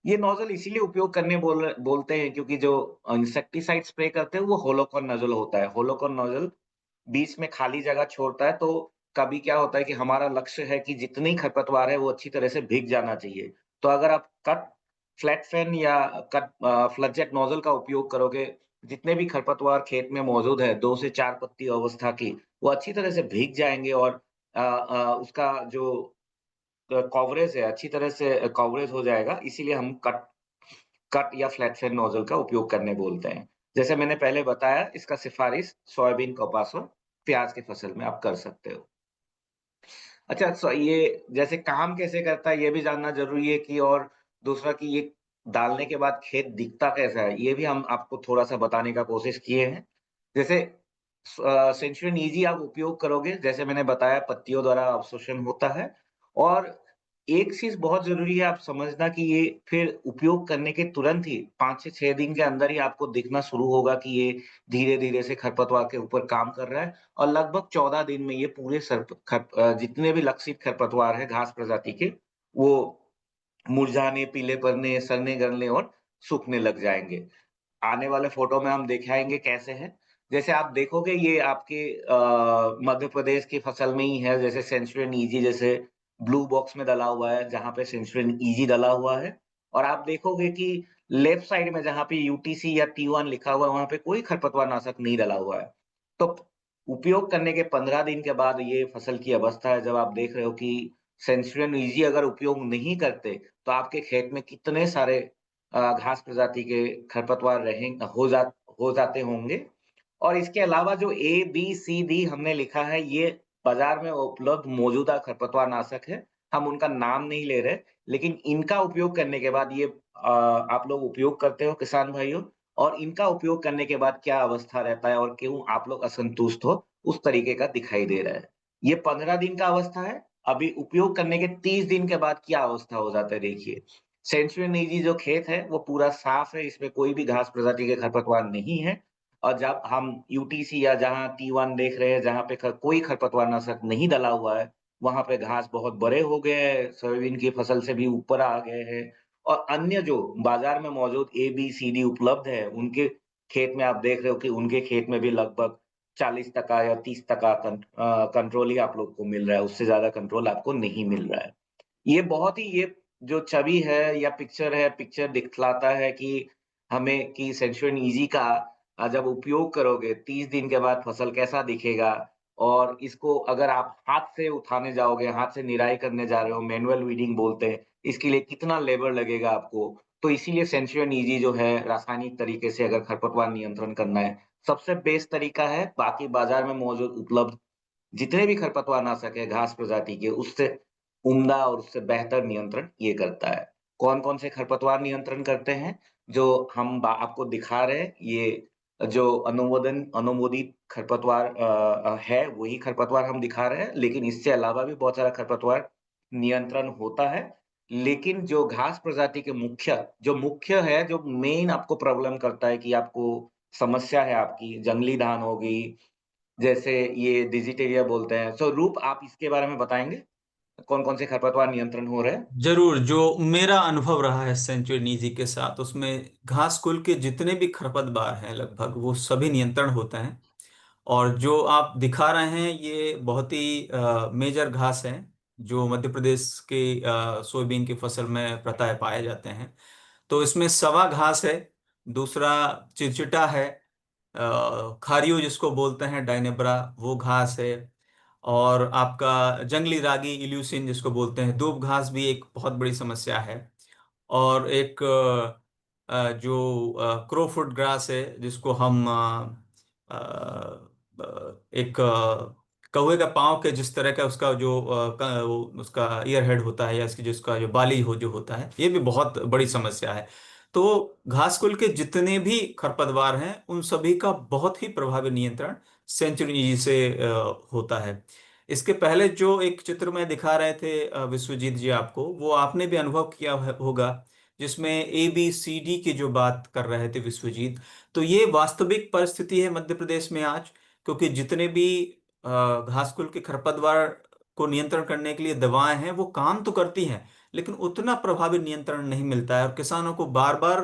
ये नोजल इसीलिए उपयोग करने बोलते हैं, क्योंकि जो इंसेक्टिसाइड स्प्रे करते हैं वो होलोकॉन नोजल होता है। होलोकॉन नोजल बीच में खाली जगह छोड़ता है, तो कभी क्या होता है कि हमारा लक्ष्य है कि जितनी खरपतवार है वो अच्छी तरह से भीग जाना चाहिए। तो अगर आप फ्लैट फैन या फ्लड जेट नोजल का उपयोग करोगे, जितने भी खरपतवार खेत में मौजूद है 2 से 4 पत्ती अवस्था की, वो अच्छी तरह से भीग जाएँगे, और उसका जो कवरेज है अच्छी तरह से कवरेज हो जाएगा। इसीलिए हम कट कट या फ्लैट फैन नोजल का उपयोग करने बोलते हैं। जैसे मैंने पहले बताया, इसका सिफारिश सोयाबीन, कपास और प्याज की फसल में आप कर सकते हो। अच्छा, ये जैसे काम कैसे करता है, ये भी जानना ज़रूरी है कि, और दूसरा कि ये डालने के बाद खेत दिखता कैसा है, ये भी हम आपको थोड़ा-सा बताने का कोशिश किए हैं। जैसे सेंचुरियन ईजी आप उपयोग करोगे, जैसे मैंने बताया, पत्तियों द्वारा अवशोषण होता है, और एक चीज बहुत जरूरी है आप समझना कि ये फिर उपयोग करने के तुरंत ही 5 से 6 दिन के अंदर ही आपको दिखना शुरू होगा कि ये धीरे-धीरे से खरपतवार के ऊपर काम कर रहा है और लगभग 14 दिन में ये पूरे जितने भी लक्षित खरपतवार है घास प्रजाति के, वो मुरझाने, पीले पड़ने, सड़ने, गलने और सूखने लग जाएँगे। आने वाले फ़ोटो में हम दिखाएँगे कैसे है। जैसे आप देखोगे ये आपके मध्य प्रदेश की फसल में ही है, जैसे सेंचुरियन ईजी जैसे ब्लू बॉक्स में डला हुआ है, जहाँ पे सेंचुरियन ईजी डला हुआ है। और आप देखोगे कि लेफ्ट साइड में जहाँ पे यूटीसी या T1 लिखा हुआ है, वहाँ पे कोई खरपतवार नाशक नहीं डला हुआ है। तो उपयोग करने के 15 दिन के बाद ये फसल की अवस्था है, जब आप देख रहे हो कि सेंचुरियन ईजी अगर उपयोग नहीं करते, तो आपके खेत में कितने सारे घास प्रजाति के खरपतवार हो जाते होंगे। और इसके अलावा जो ए, बी, सी, डी हमने लिखा है, ये बाज़ार में उपलब्ध मौजूदा खरपतवार नाशक है। हम उनका नाम नहीं ले रहे, लेकिन इनका उपयोग करने के बाद ये आप लोग उपयोग करते हो किसान भाइयों और इनका उपयोग करने के बाद क्या अवस्था रहता है और क्यों आप लोग असंतुष्ट हो, उस तरीके का दिखाई दे रहा है। ये 15 दिन का अवस्था है, अभी उपयोग करने के 30 दिन के बाद क्या अवस्था हो जाता है देखिए। सेंचुरियन ईजी जो खेत है, वो पूरा साफ है, इसमें कोई भी घास प्रजाति के खरपतवार नहीं है। और जब हम यूटीसी या जहाँ T1 देख रहे हैं, जहाँ पे कोई खरपतवारनाशक नहीं डला हुआ है, वहाँ पे घास बहुत बड़े हो गए हैं, सोयाबीन की फसल से भी ऊपर आ गए हैं। और अन्य जो बाजार में मौजूद ए, बी, सी, डी उपलब्ध है, उनके खेत में आप देख रहे हो कि उनके खेत में भी लगभग 40% या 30% कंट्रोल ही आप लोग को मिल रहा है, उससे ज़्यादा कंट्रोल आपको नहीं मिल रहा है। ये जो छवि है या पिक्चर है, पिक्चर दिखलाता है कि हमें कि सेंचुरियन ईजी का जब उपयोग करोगे 30 दिन के बाद फसल कैसा दिखेगा और इसको अगर आप हाथ से उठाने जाओगे, हाथ से निराई करने जा रहे हो, मैनुअल वीडिंग बोलते हैं, इसके लिए कितना लेबर लगेगा आपको। तो इसीलिए सेंचुरियन ईजी जो है रासायनिक तरीके से अगर खरपतवार नियंत्रण करना है, सबसे बेस्ट तरीका है, बाकी बाजार में मौजूद उपलब्ध जितने भी खरपतवारनाशक है घास प्रजाति के, उससे उम्दा और उससे बेहतर नियंत्रण ये करता है। कौन-कौन से खरपतवार नियंत्रण करते हैं, जो हम आपको दिखा रहे हैं, ये जो अनुमोदित खरपतवार है, वही खरपतवार हम दिखा रहे हैं, लेकिन इससे अलावा भी बहुत सारा खरपतवार नियंत्रण होता है। लेकिन जो घास प्रजाति के जो मुख्य है, जो मेन आपको प्रॉब्लम करता है कि आपको समस्या है आपकी, जंगली धान हो गई, जैसे ये डिजिटेरिया बोलते हैं। सो रूप आप इसके बारे में बताएँगे? कौन-कौन से खरपतवार नियंत्रण हो रहे हैं? जरूर। जो मेरा अनुभव रहा है सेंचुरी नीजी के साथ, उसमें घास कुल के जितने भी खरपतवार हैं लगभग वो सभी नियंत्रण होते हैं। और जो आप दिखा रहे हैं ये बहुत ही मेजर घास है जो मध्य प्रदेश के सोयाबीन की फसल में प्रायः पाए जाते हैं। तो इसमें सवा घास है, दूसरा चिरचिटा है, खारियो जिसको बोलते हैं डायनेब्रा वो घास है, और आपका जंगली रागी इल्यूसिन जिसको बोलते हैं दूब घास भी एक बहुत बड़ी समस्या है। और एक जो क्रोफुट ग्रास है जिसको हम एक कौवे का पाँव के जिस तरह का उसका जो उसका ईयर हेड होता है या इसकी जिसका जो बाली हो जो होता है, ये भी बहुत बड़ी समस्या है। तो घासकुल के जितने भी खरपतवार हैं उन सभी का बहुत ही प्रभावी नियंत्रण सेंचुरी से होता है। इसके पहले जो एक चित्र में दिखा रहे थे विश्वजीत जी आपको, वो आपने भी अनुभव किया होगा, जिसमें ए बी सी डी की जो बात कर रहे थे विश्वजीत। तो ये वास्तविक परिस्थिति है मध्य प्रदेश में आज, क्योंकि जितने भी घासकुल के खरपतवार को नियंत्रण करने के लिए दवाएं हैं वो काम तो करती हैं, लेकिन उतना प्रभावी नियंत्रण नहीं मिलता है और किसानों को बार बार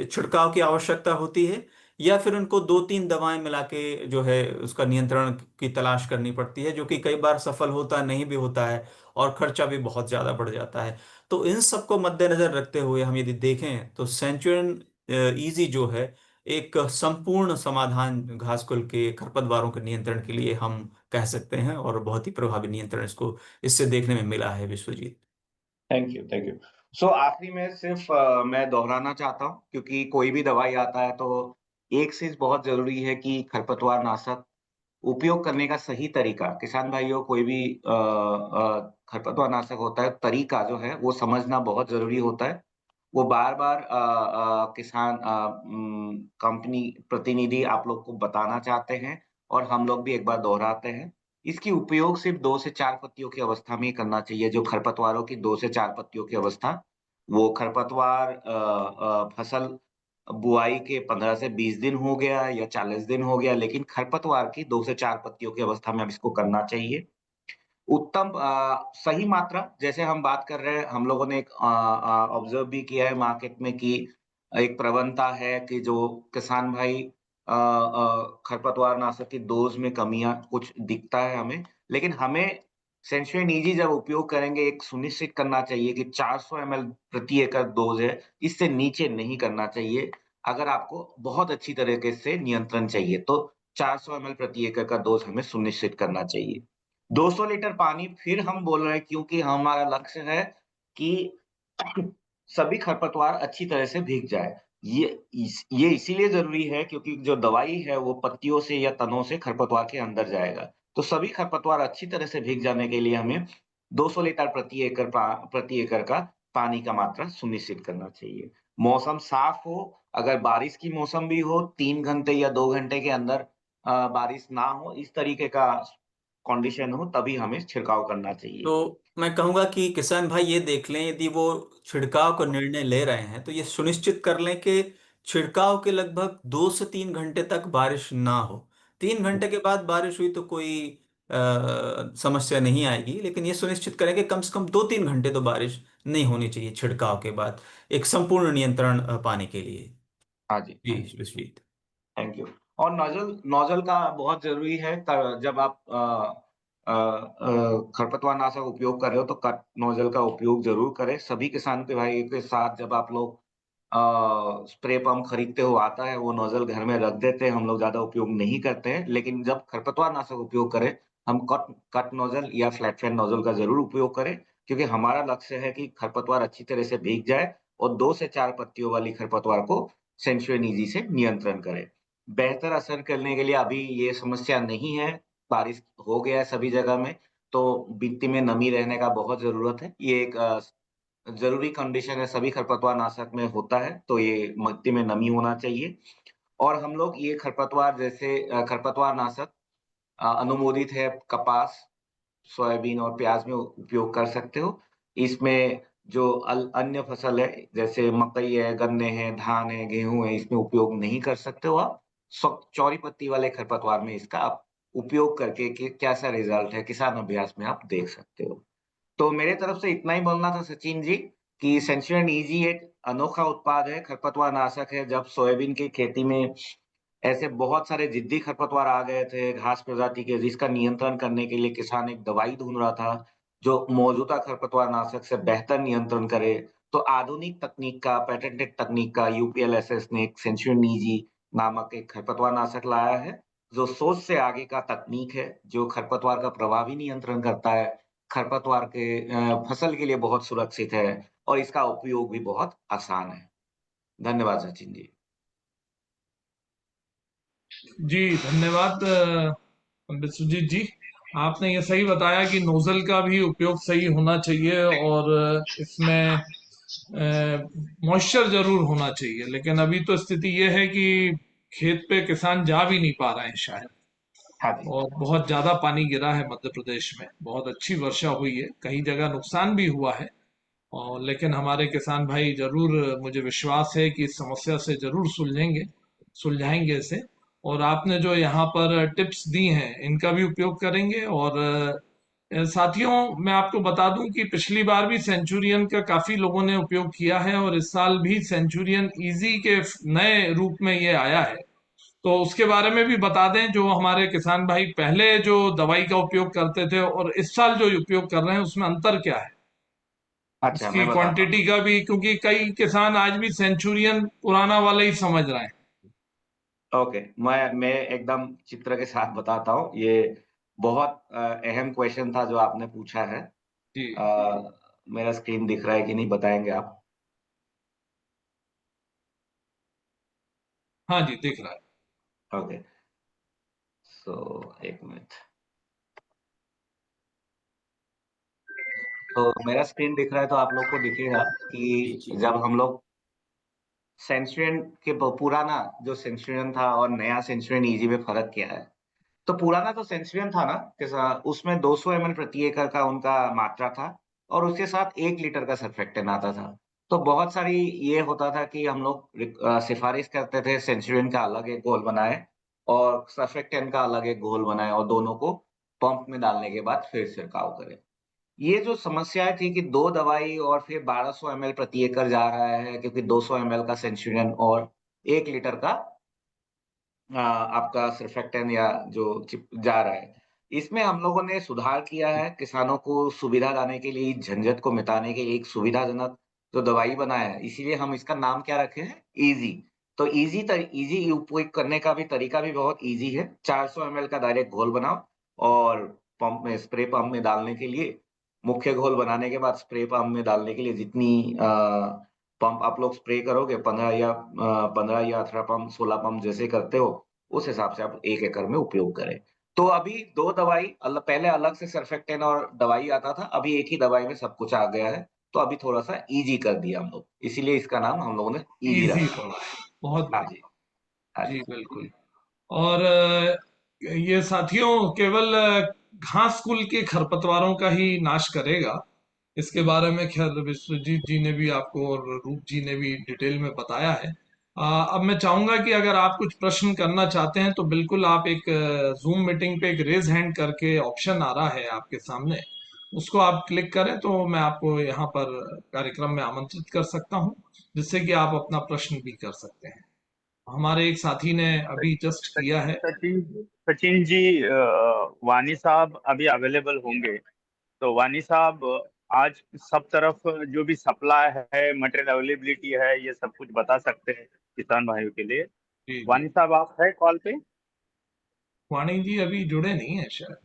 छिड़काव की आवश्यकता होती है, या फिर उनको दो तीन दवाएं मिला के जो है उसका नियंत्रण की तलाश करनी पड़ती है, जो कि कई बार सफल होता नहीं भी होता है और खर्चा भी बहुत ज्यादा बढ़ जाता है। तो इन सबको मद्देनजर रखते हुए हम यदि देखें तो सेंचुरियन ईजी जो है एक संपूर्ण समाधान घासकुल के खरपतवारों के नियंत्रण के लिए हम कह सकते हैं, और बहुत ही प्रभावी नियंत्रण इसको इससे देखने में मिला है Vishwajeet. Thank you, thank you. So आखिरी में सिर्फ मैं दोहराना चाहता हूँ क्योंकि कोई भी दवाई आता है तो एक चीज़ बहुत ज़रूरी है कि खरपतवार नाशक उपयोग करने का सही तरीका किसान भाइयों कोई भी खरपतवार नाशक होता है, तरीका जो है वो समझना बहुत ज़रूरी होता है। वो बार-बार कंपनी प्रतिनिधि आप लोग को बताना चाहते हैं और हम लोग भी एक बार दोहराते हैं। इसकी उपयोग सिर्फ 2 से 4 पत्तियों की अवस्था में ही करना चाहिए, जो खरपतवारों की 2 से 4 पत्तियों की अवस्था। वो खरपतवार फसल बुआई के 15 से 20 दिन हो गया या 40 दिन हो गया, लेकिन खरपतवार की 2 से 4 पत्तियों की अवस्था में अब इसको करना चाहिए। उत्तम सही मात्रा जैसे हम बात कर रहे हैं, हम लोगों ने एक ऑब्ज़र्व भी किया है मार्केट में कि एक प्रवणता है कि जो किसान भाई खरपतवारनाशक की डोज़ में कमियाँ कुछ दिखता है हमें। लेकिन हमें सेंचुरिन ईजी जब उपयोग करेंगे, एक सुनिश्चित करना चाहिए कि 400 एमएल प्रति एकड़ डोज़ है, इससे नीचे नहीं करना चाहिए। अगर आपको बहुत अच्छी तरीके से नियंत्रण चाहिए, तो 400 एमएल प्रति एकड़ का डोज़ हमें सुनिश्चित करना चाहिए। 200 लीटर पानी फिर हम बोल रहे हैं क्योंकि हमारा लक्ष्य है कि सभी खरपतवार अच्छी तरह से भीग जाए। ये इसीलिए ज़रूरी है क्योंकि जो दवाई है वो पत्तियों से या तनों से खरपतवार के अंदर जाएगा। तो सभी खरपतवार अच्छी तरह से भीग जाने के लिए हमें 200 लीटर प्रति एकड़ का पानी का मात्रा सुनिश्चित करना चाहिए। मौसम साफ हो, अगर बारिश की मौसम भी हो, 3 घंटे या 2 घंटे के अंदर बारिश ना हो, इस तरीके का कंडीशन हो तभी हमें छिड़काव करना चाहिए। तो मैं कहूंगा कि किसान भाई ये देख लें, यदि वो छिड़काव का निर्णय ले रहे हैं तो ये सुनिश्चित कर लें कि छिड़काव के लगभग 2 से 3 घंटे तक बारिश ना हो। 3 घंटे के बाद बारिश हुई तो कोई समस्या नहीं आएगी, लेकिन ये सुनिश्चित करें कि कम से कम 2-3 घंटे तो बारिश नहीं होनी चाहिए छिड़काव के बाद, एक संपूर्ण नियंत्रण पाने के लिए। हाँ जी, हाँ जी जी। विश्वजीत। Thank you. और नोज़ल नोज़ल का बहुत ज़रूरी है त जब आप खरपतवारनाशक उपयोग कर रहे हो तो कट नोज़ल का उपयोग ज़रूर करें। सभी किसान के भाई के साथ जब आप लोग स्प्रे पंप खरीदते हो आता है, वो नोज़ल घर में रख देते हैं, हम लोग ज़्यादा उपयोग नहीं करते हैं। लेकिन जब खरपतवारनाशक उपयोग करें, हम कट कट नोज़ल या फ्लैट फैन नोज़ल का ज़रूर उपयोग करें, क्योंकि हमारा लक्ष्य है कि खरपतवार अच्छी तरह से भीग जाए और 2 से 4 पत्तियों वाली खरपतवार को सेंचुरिन ईज़ी से नियंत्रण करें। बेहतर असर करने के लिए अभी ये समस्या नहीं है, बारिश हो गया है सभी जगह में, तो मिट्टी में नमी रहने का बहुत ज़रूरत है। ये एक ज़रूरी कंडीशन है, सभी खरपतवारनाशक में होता है, तो ये मिट्टी में नमी होना चाहिए। और हम लोग ये खरपतवार जैसे खरपतवारनाशक अनुमोदित है कपास, सोयाबीन और प्याज में उपयोग कर सकते हो। इसमें जो अन्य फसल है, जैसे मकई है, गन्ने हैं, धान है, गेहूँ है, इसमें उपयोग नहीं कर सकते हो आप। चौड़ी पत्ती वाले खरपतवार में इसका आप उपयोग करके कि कैसा रिज़ल्ट है, किसान अभ्यास में आप देख सकते हो। तो मेरे तरफ से इतना ही बोलना था सचिन जी, कि सेंचुरियन ईजी एक अनोखा उत्पाद है, खरपतवारनाशक है। जब सोयाबीन की खेती में ऐसे बहुत सारे जिद्दी खरपतवार आ गए थे घास प्रजाति के, जिसका नियंत्रण करने के लिए किसान एक दवाई ढूँढ रहा था, जो मौजूदा खरपतवारनाशक से बेहतर नियंत्रण करे। तो आधुनिक तकनीक का, पेटेंटेड तकनीक का यूपीएलएसएस ने एक सेंचुरियन ईजी नामक एक खरपतवारनाशक लाया है, जो सोच से आगे का तकनीक है, जो खरपतवार का प्रभावी नियंत्रण करता है, खरपतवार के फसल के लिए बहुत सुरक्षित है और इसका उपयोग भी बहुत आसान है। धन्यवाद सचिन जी। जी धन्यवाद विश्वजीत जी। आपने ये सही बताया कि नोजल का भी उपयोग सही होना चाहिए और इसमें मॉइस्चर जरूर होना चाहिए, लेकिन अभी तो स्थिति ये है कि खेत पे किसान जा भी नहीं पा रहे हैं शायद। हाँ जी। और बहुत ज्यादा पानी गिरा है मध्य प्रदेश में, बहुत अच्छी वर्षा हुई है, कई जगह नुकसान भी हुआ है। और लेकिन हमारे किसान भाई जरूर, मुझे विश्वास है कि इस समस्या से जरूर सुलझाएंगे इसे। और आपने जो यहाँ पर टिप्स दी हैं इनका भी उपयोग करेंगे। और साथियों, मैं आपको बता दूं कि पिछली बार भी सेंचुरियन का काफी लोगों ने उपयोग किया है और इस साल भी सेंचुरियन इजी के नए रूप में ये आया है। तो उसके बारे में भी बता दें, जो हमारे किसान भाई पहले जो दवाई का उपयोग करते थे और इस साल जो उपयोग कर रहे हैं उसमें अंतर क्या है, अच्छा, उसकी मैं बताता हूँ। क्वांटिटी का भी, क्योंकि कई किसान आज भी सेंचुरियन पुराना वाला ही समझ रहे हैं। ओके, मैं एकदम चित्र के साथ बताता हूँ। ये बहुत अहम क्वेश्चन था जो आपने पूछा है। जी। मेरा स्क्रीन दिख रहा है कि नहीं बताएंगे आप? हाँ जी, दिख रहा है। ओके, सो एक मिनट। तो मेरा स्क्रीन दिख रहा है तो आप लोग को दिखेगा जी कि जी। जब हम लोग सेंचुरियन के पुराना जो सेंचुरियन था और नया सेंचुरियन इजी में फर्क क्या है। तो पुराना तो सेंचुरियन था ना, उसमें 200 ml प्रति एकड़ का उनका मात्रा था और उसके साथ 1 लीटर का सर्फेक्टेंट आता था। तो बहुत सारी ये होता था कि हम लोग सिफारिश करते थे सेंचुरियन का अलग एक घोल बनाएँ और सर्फेक्टेंट का अलग एक घोल बनाएँ और दोनों को पंप में डालने के बाद फिर छिड़काव करें। ये जो समस्याएँ थी कि 2 दवाई और फिर 1200 ml प्रति एकड़ जा रहा है क्योंकि 200 ml का सेंचुरियन और 1 लीटर का आपका सर्फेक्टेंट या जो चिप जा रहा है। इसमें हम लोगों ने सुधार किया है, किसानों को सुविधा लाने के लिए, झंझट को मिटाने के लिए एक सुविधाजनक जो दवाई बनाया है, इसीलिए हम इसका नाम क्या रखे हैं? ईज़ी। तो ईज़ी उपयोग करने का भी तरीका भी बहुत ईज़ी है। 400 ml का डायरेक्ट घोल बनाओ और पंप में स्प्रे पंप में डालने के लिए मुख्य घोल बनाने के बाद स्प्रे पंप में डालने के लिए जितनी पंप आप लोग स्प्रे करोगे 15 या 18 पंप 16 पंप जैसे करते हो, उस हिसाब से आप 1 एकड़ में उपयोग करें। तो अभी 2 दवाई पहले अलग से सर्फेक्टेंट और दवाई आता था, अभी एक ही दवाई में सब कुछ आ गया है, तो अभी थोड़ा-सा ईज़ी कर दिया हम लोग, इसीलिए इसका नाम हम लोगों ने ईज़ी ईज़ी रखा। थोड़ा, बहुत हाँ बढ़िया। जी, हाँ जी, जी। बिल्कुल। और ये साथियों केवल घास-कुल के खरपतवारों का ही नाश करेगा। इसके बारे में खैर विश्वजीत जी ने भी आपको और रूप जी ने भी डिटेल में बताया है। अब मैं चाहूंगा कि अगर आप कुछ प्रश्न करना चाहते हैं तो बिल्कुल आप एक ज़ूम मीटिंग पे एक रेज़ हैंड करके ऑप्शन आ रहा है आपके सामने, उसको आप क्लिक करें तो मैं आपको यहाँ पर कार्यक्रम में आमंत्रित कर सकता हूँ, जिससे कि आप अपना प्रश्न भी कर सकते हैं। हमारे एक साथी ने अभी जस्ट किया है। सचिन सचिन जी, वानी साहब अभी अवेलेबल होंगे तो वानी साहब आज सब तरफ जो भी सप्लाई है, मटेरियल अवेलेबिलिटी है, ये सब कुछ बता सकते हैं किसान भाइयों के लिए। जी जी। वानी साहब आप है कॉल पे? वाणी जी अभी जुड़े नहीं है शायद,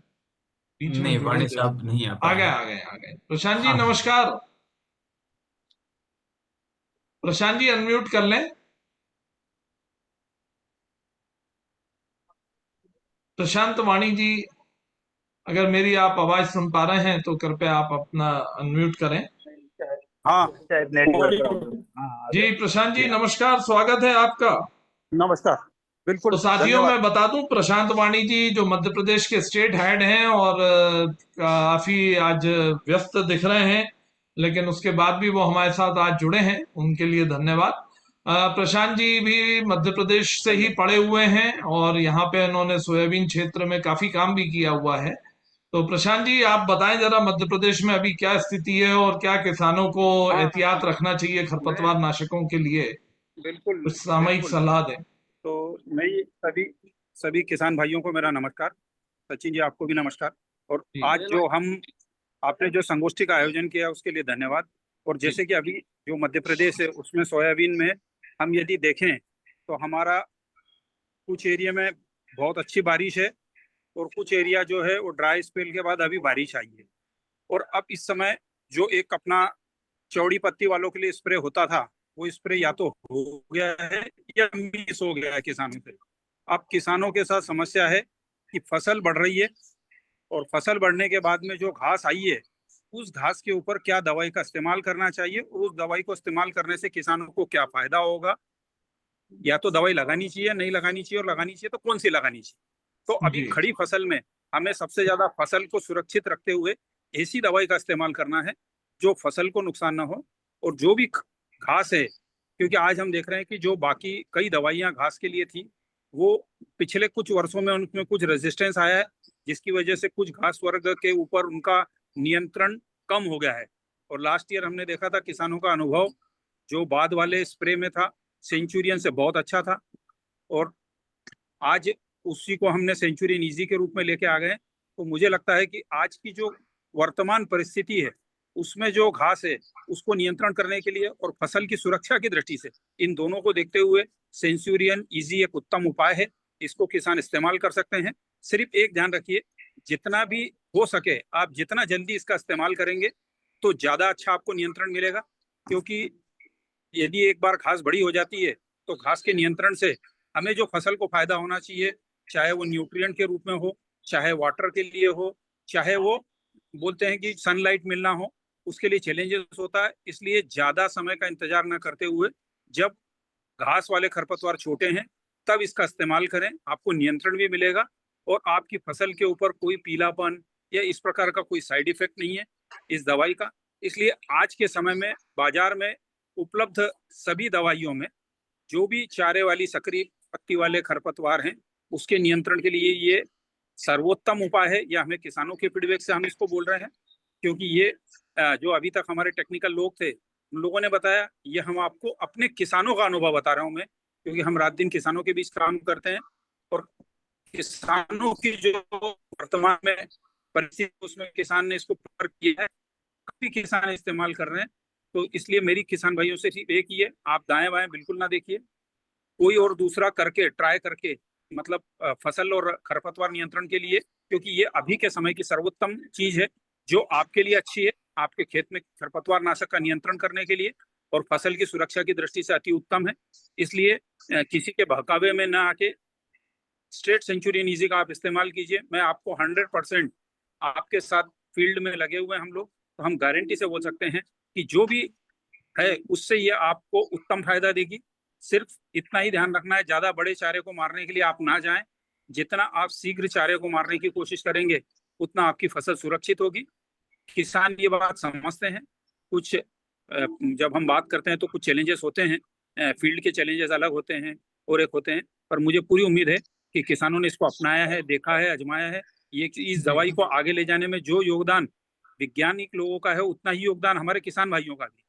बीच में नहीं, जुड़े वाणी थे। साहब नहीं आ आ पाए गए हैं। आ गए आ गए। प्रशांत जी हाँ हाँ। नमस्कार। प्रशांत जी अनम्यूट कर लें। प्रशांत वाणी जी, अगर मेरी आप आवाज सुन पा रहे हैं तो कृपया आप अपना अनम्यूट करें। हाँ। शायद नेटवर्क प्रॉब्लम। हाँ, आ जी गए। प्रशांत जी जी हाँ। नमस्कार, स्वागत है आपका। नमस्कार। तो बिल्कुल, साथियों धन्यवाद। मैं बता दूं, प्रशांत वाणी जी जो मध्य प्रदेश के स्टेट हेड हैं और काफी आज व्यस्त दिख रहे हैं, लेकिन उसके बाद भी वो हमारे साथ आज जुड़े हैं, उनके लिए धन्यवाद। प्रशांत जी भी मध्य प्रदेश से ही पढ़े हुए हैं और यहाँ पे उन्होंने सोयाबीन क्षेत्र में काफी काम भी किया हुआ है। तो प्रशांत जी आप बताएं जरा मध्य प्रदेश में अभी क्या स्थिति है और क्या किसानों को हाँ, एहतियात रखना चाहिए मैं खरपतवार नाशकों के लिए, बिल्कुल, कुछ सामयिक बिल्कुल। सलाह दें। तो मैं ये सभी सभी किसान भाइयों को मेरा नमस्कार। सचिन जी आपको भी नमस्कार। और जी आज जो आपने जो संगोष्ठी का आयोजन किया उसके लिए धन्यवाद। और जी जैसे कि अभी जो मध्य प्रदेश है उसमें सोयाबीन में हम यदि देखें तो हमारा कुछ एरिया में बहुत अच्छी बारिश है और कुछ एरिया जो है वो ड्राई स्पेल के बाद अभी बारिश आई है। और अब इस समय जो एक अपना चौड़ी पत्ती वालों के लिए स्प्रे होता था वो स्प्रे या तो हो गया है या मिस हो गया है किसानों से। अब किसानों के साथ समस्या है कि फसल बढ़ रही है और फसल बढ़ने के बाद में जो घास आई है उस घास के ऊपर क्या दवाई का इस्तेमाल करना चाहिए और उस दवाई को इस्तेमाल करने से किसानों को क्या फायदा होगा, या तो दवाई लगानी चाहिए, नहीं लगानी चाहिए, और लगानी चाहिए तो कौन सी लगानी चाहिए। तो अभी जी खड़ी फसल में हमें सबसे ज्यादा फसल को सुरक्षित रखते हुए ऐसी दवाई का इस्तेमाल करना है जो फसल को नुकसान ना हो। और जो भी घास है, क्योंकि आज हम देख रहे हैं कि जो बाकी कई दवाइयां घास के लिए थी वो पिछले कुछ वर्षों में उनमें कुछ रेजिस्टेंस आया है, जिसकी वजह से कुछ घास वर्ग के ऊपर उनका नियंत्रण कम हो गया है। और लास्ट ईयर हमने देखा था किसानों का अनुभव जो बाद वाले स्प्रे में था सेंचुरियन से बहुत अच्छा था। और आज उसी को हमने सेंचुरियन ईजी के रूप में लेके आ गए। तो मुझे लगता है कि आज की जो वर्तमान परिस्थिति है उसमें जो घास है उसको नियंत्रण करने के लिए और फसल की सुरक्षा की दृष्टि से इन दोनों को देखते हुए सेंचुरियन ईजी एक उत्तम उपाय है। इसको किसान इस्तेमाल कर सकते हैं। सिर्फ एक ध्यान रखिए, जितना भी हो सके आप जितना जल्दी इसका इस्तेमाल करेंगे तो ज्यादा अच्छा आपको नियंत्रण मिलेगा। क्योंकि यदि एक बार घास बड़ी हो जाती है तो घास के नियंत्रण से हमें जो फसल को फायदा होना चाहिए, चाहे वो न्यूट्रिएंट के रूप में हो, चाहे वाटर के लिए हो, चाहे वो बोलते हैं कि सनलाइट मिलना हो, उसके लिए चैलेंजेस होता है। इसलिए ज्यादा समय का इंतजार न करते हुए जब घास वाले खरपतवार छोटे हैं तब इसका इस्तेमाल करें, आपको नियंत्रण भी मिलेगा और आपकी फसल के ऊपर कोई पीलापन या इस प्रकार का कोई साइड इफेक्ट नहीं है इस दवाई का। इसलिए आज के समय में बाजार में उपलब्ध सभी दवाइयों में जो भी चारे वाली सक्रिय पत्ती वाले खरपतवार हैं उसके नियंत्रण के लिए ये सर्वोत्तम उपाय है। यह हमें किसानों के फीडबैक से हम इसको बोल रहे हैं, क्योंकि ये जो अभी तक हमारे टेक्निकल लोग थे उन लोगों ने बताया, ये हम आपको अपने किसानों का अनुभव बता रहा हूं मैं, क्योंकि हम रात दिन किसानों के बीच काम करते हैं और किसानों की जो वर्तमान में परिस्थिति उसमें किसान ने इसको फर्क किया है, काफी किसान इस्तेमाल कर रहे हैं। तो इसलिए मेरी किसान भाइयों से सिर्फ एक ही है, आप दाएं बाएं बिल्कुल ना देखिए, कोई और दूसरा करके ट्राई करके मतलब फसल और खरपतवार नियंत्रण के लिए, क्योंकि ये अभी के समय की सर्वोत्तम चीज है जो आपके लिए अच्छी है, आपके खेत में खरपतवार नाशक का नियंत्रण करने के लिए और फसल की सुरक्षा की दृष्टि से अति उत्तम है। इसलिए किसी के बहकावे में ना आके स्ट्रेट सेंचुरियन इजी का आप इस्तेमाल कीजिए। मैं आपको 100% आपके साथ फील्ड में लगे हुए हम लोग, तो हम गारंटी से बोल सकते हैं कि जो भी है उससे ये आपको उत्तम फायदा देगी। सिर्फ इतना ही ध्यान रखना है, ज्यादा बड़े चारे को मारने के लिए आप ना जाएं। जितना आप शीघ्र चारे को मारने की कोशिश करेंगे उतना आपकी फसल सुरक्षित होगी। किसान ये बात समझते हैं। कुछ जब हम बात करते हैं तो कुछ चैलेंजेस होते हैं, फील्ड के चैलेंजेस अलग होते हैं और एक होते हैं, पर मुझे पूरी उम्मीद है कि किसानों ने इसको अपनाया है, देखा है, आजमाया है। ये इस दवाई को आगे ले जाने में जो योगदान वैज्ञानिक लोगों का है उतना ही योगदान हमारे किसान भाइयों का भी,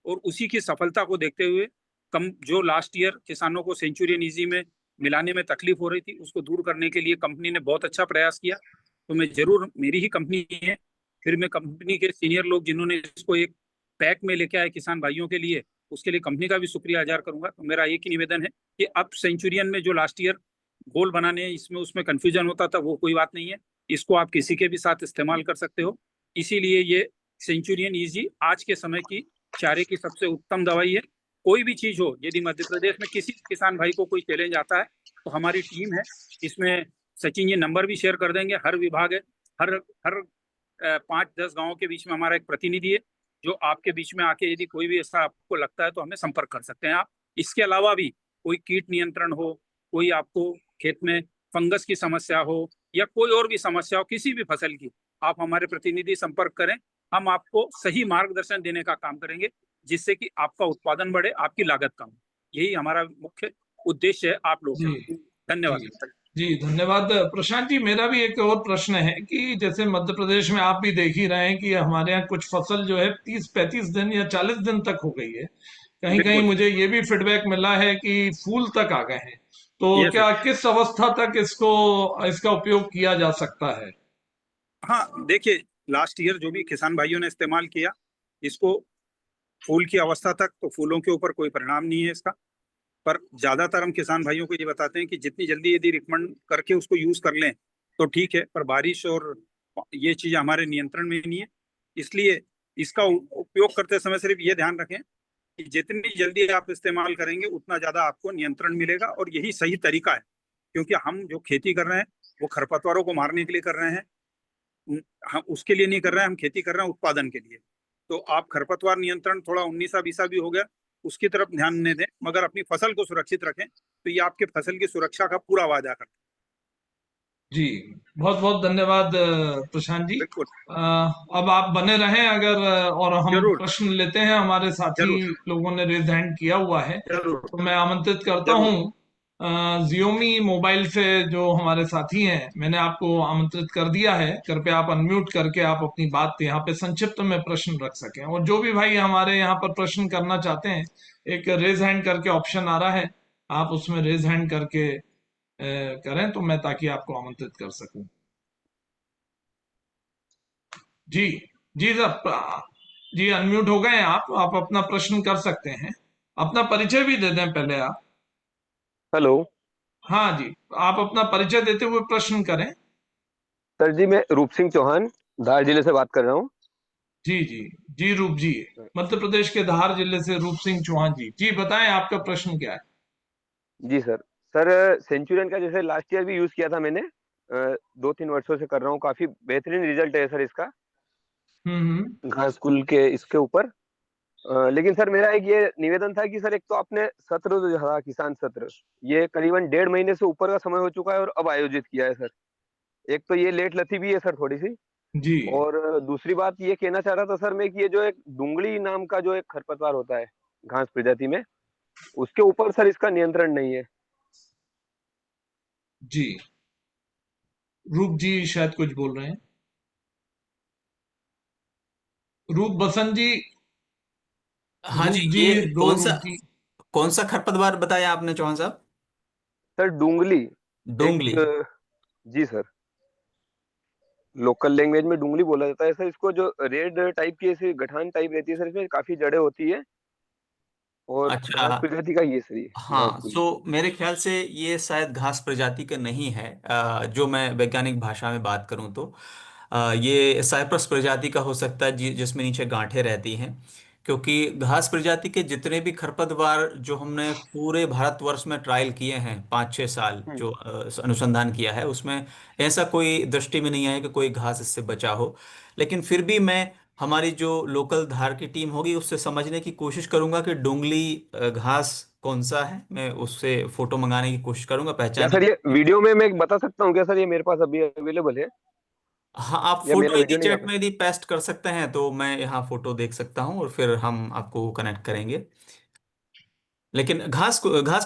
और उसी की सफलता को देखते हुए कम जो लास्ट ईयर किसानों को सेंचुरियन इजी में मिलाने में तकलीफ हो रही थी उसको दूर करने के लिए कंपनी ने बहुत अच्छा प्रयास किया। तो मैं जरूर, मेरी ही कंपनी है, फिर मैं कंपनी के सीनियर लोग जिन्होंने इसको एक पैक में लेके आए किसान भाइयों के लिए, उसके लिए कंपनी का भी शुक्रिया अदा करूंगा। तो मेरा एक ही निवेदन है कि अब सेंचुरियन में जो लास्ट ईयर गोल बनाने इसमें उसमें कंफ्यूजन होता था वो कोई बात नहीं है, इसको आप किसी के भी साथ इस्तेमाल कर सकते हो। इसीलिए ये सेंचुरियन इजी आज के समय की चारे की सबसे उत्तम दवाई है। कोई भी चीज हो, यदि मध्य प्रदेश में किसी किसान भाई को कोई चैलेंज आता है तो हमारी टीम है इसमें, सचिन ये नंबर भी शेयर कर देंगे, हर विभाग है, हर हर 5-10 गांवों के बीच में हमारा एक प्रतिनिधि है जो आपके बीच में आके यदि कोई भी ऐसा आपको लगता है तो हमें संपर्क कर सकते हैं आप। इसके अलावा भी कोई कीट नियंत्रण हो, कोई आपको खेत में फंगस की समस्या हो या कोई और भी समस्या हो किसी भी फसल की, आप हमारे प्रतिनिधि संपर्क करें, हम आपको सही मार्गदर्शन देने का काम करेंगे जिससे कि आपका उत्पादन बढ़े, आपकी लागत कम। यही हमारा मुख्य उद्देश्य है आप लोगों का। जी धन्यवाद। जी धन्यवाद प्रशांत जी। मेरा भी एक और प्रश्न है कि जैसे मध्य प्रदेश में आप भी देख ही रहे हैं कि हमारे यहाँ कुछ फसल जो है 30-35 दिन या 40 दिन तक हो गई है, कहीं कहीं बिल्कुल मुझे ये भी फीडबैक मिला है कि फूल तक आ गए हैं। तो ये क्या सर। किस अवस्था तक इसका उपयोग किया जा सकता है? हाँ देखिए, लास्ट ईयर जो भी किसान भाइयों ने इस्तेमाल किया इसको फूल की अवस्था तक, तो फूलों के ऊपर कोई परिणाम नहीं है इसका। पर ज्यादातर हम किसान भाइयों को ये बताते हैं कि जितनी जल्दी यदि रिकमेंड करके उसको यूज कर लें तो ठीक है, पर बारिश और ये चीज हमारे नियंत्रण में नहीं है। इसलिए इसका उपयोग करते समय सिर्फ ये ध्यान रखें कि जितनी जल्दी आप इस्तेमाल करेंगे उतना ज्यादा आपको नियंत्रण मिलेगा, और यही सही तरीका है। क्योंकि हम जो खेती कर रहे हैं वो खरपतवारों को मारने के लिए कर रहे हैं, हम उसके लिए नहीं कर रहे हैं, हम खेती कर रहे हैं उत्पादन के लिए। तो आप खरपतवार नियंत्रण थोड़ा 19-20 भी हो गया उसकी तरफ ध्यान नहीं दें, मगर अपनी फसल को सुरक्षित रखें, तो ये आपके फसल की सुरक्षा का पूरा वादा करता जी बहुत बहुत धन्यवाद प्रशांत जी। है। बिल्कुल। अब आप बने रहें अगर और हम जरूर प्रश्न लेते हैं, हमारे साथी जरूर लोगों ने रेज हैंड किया हुआ है, जरूर तो मैं आमंत्रित करता जरूर। हूँ जियोमी मोबाइल से जो हमारे साथी हैं, मैंने आपको आमंत्रित कर दिया है, कृपया आप अनम्यूट करके आप अपनी बात यहाँ पे संक्षिप्त में प्रश्न रख सकें। और जो भी भाई हमारे यहाँ पर प्रश्न करना चाहते हैं, एक रेज हैंड करके ऑप्शन आ रहा है, आप उसमें रेज हैंड करके करें तो मैं ताकि आपको आमंत्रित कर सकूं। जी जी सर, जी अनम्यूट हो गए हैं आप अपना प्रश्न कर सकते हैं। अपना परिचय भी दे दें पहले आप। हेलो हाँ जी, आप अपना परिचय देते हुए प्रश्न करें। सर जी, मैं रूप सिंह चौहान धार जिले से बात कर रहा हूँ। जी जी जी रूप जी, मध्य प्रदेश के धार जिले से रूप सिंह चौहान जी, जी बताएं आपका प्रश्न क्या है? जी सर। सर सेंचुरियन का जैसे लास्ट ईयर भी यूज किया था मैंने, 2-3 वर्षों से कर रहा हूँ, काफी बेहतरीन रिजल्ट है सर इसका हम्म। घास कुल के इसके ऊपर। लेकिन सर मेरा एक ये निवेदन था कि सर एक तो आपने सत्र जो था किसान सत्र, ये करीबन 1.5 महीने से ऊपर का समय हो चुका है और अब आयोजित किया है सर। एक तो ये लेट लती भी है सर थोड़ी सी। जी और दूसरी बात ये कहना चाह रहा था सर मैं कि ये जो एक डुंगली नाम का जो एक खरपतवार होता है घास प्रजाति में, उसके ऊपर सर इसका नियंत्रण नहीं है। जी, रूप जी शायद कुछ बोल रहे हैं। रूप बसंत जी, हाँ जी, रूप जी, ये दो रूप जी। कौन सा खरपतवार बताया आपने चौहान साहब? सर डुंगली डोंगली। एक, जी सर, लोकल लैंग्वेज में डुंगली बोला जाता है सर इसको। जो रेड टाइप की ऐसी गठान टाइप रहती है सर, इसमें काफी जड़ें होती है और अच्छा। घास प्रजाति का ये सर, ये घास हाँ, फूल। मेरे ख्याल से ये शायद घास प्रजाति का नहीं है। जो मैं वैज्ञानिक भाषा में बात करूं तो ये साइप्रस प्रजाति का हो सकता है, जिसमें नीचे गांठें रहती हैं। क्योंकि घास प्रजाति के जितने भी खरपतवार जो हमने पूरे भारतवर्ष में ट्रायल किए हैं 5-6 साल, हम्म। जो अनुसंधान किया है, उसमें ऐसा कोई दृष्टि में नहीं आया कि कोई घास इससे बचा हो। लेकिन फिर भी मैं हमारी जो लोकल धार की टीम होगी उससे समझने की कोशिश करूंगा कि डोंगली घास कौन सा है। मैं उससे फोटो मंगाने की कोशिश करूंगा, क्या पहचानने सर की। ये वीडियो में मैं बता सकता हूँ क्या सर, ये मेरे पास अभी अवेलेबल है हाँ, आप या फोटो मेरा यदि वीडियो नहीं आ चैट में पाया? यदि पेस्ट कर सकते हैं तो मैं यहाँ फोटो देख सकता हूँ और फिर हम आपको कनेक्ट करेंगे। लेकिन घास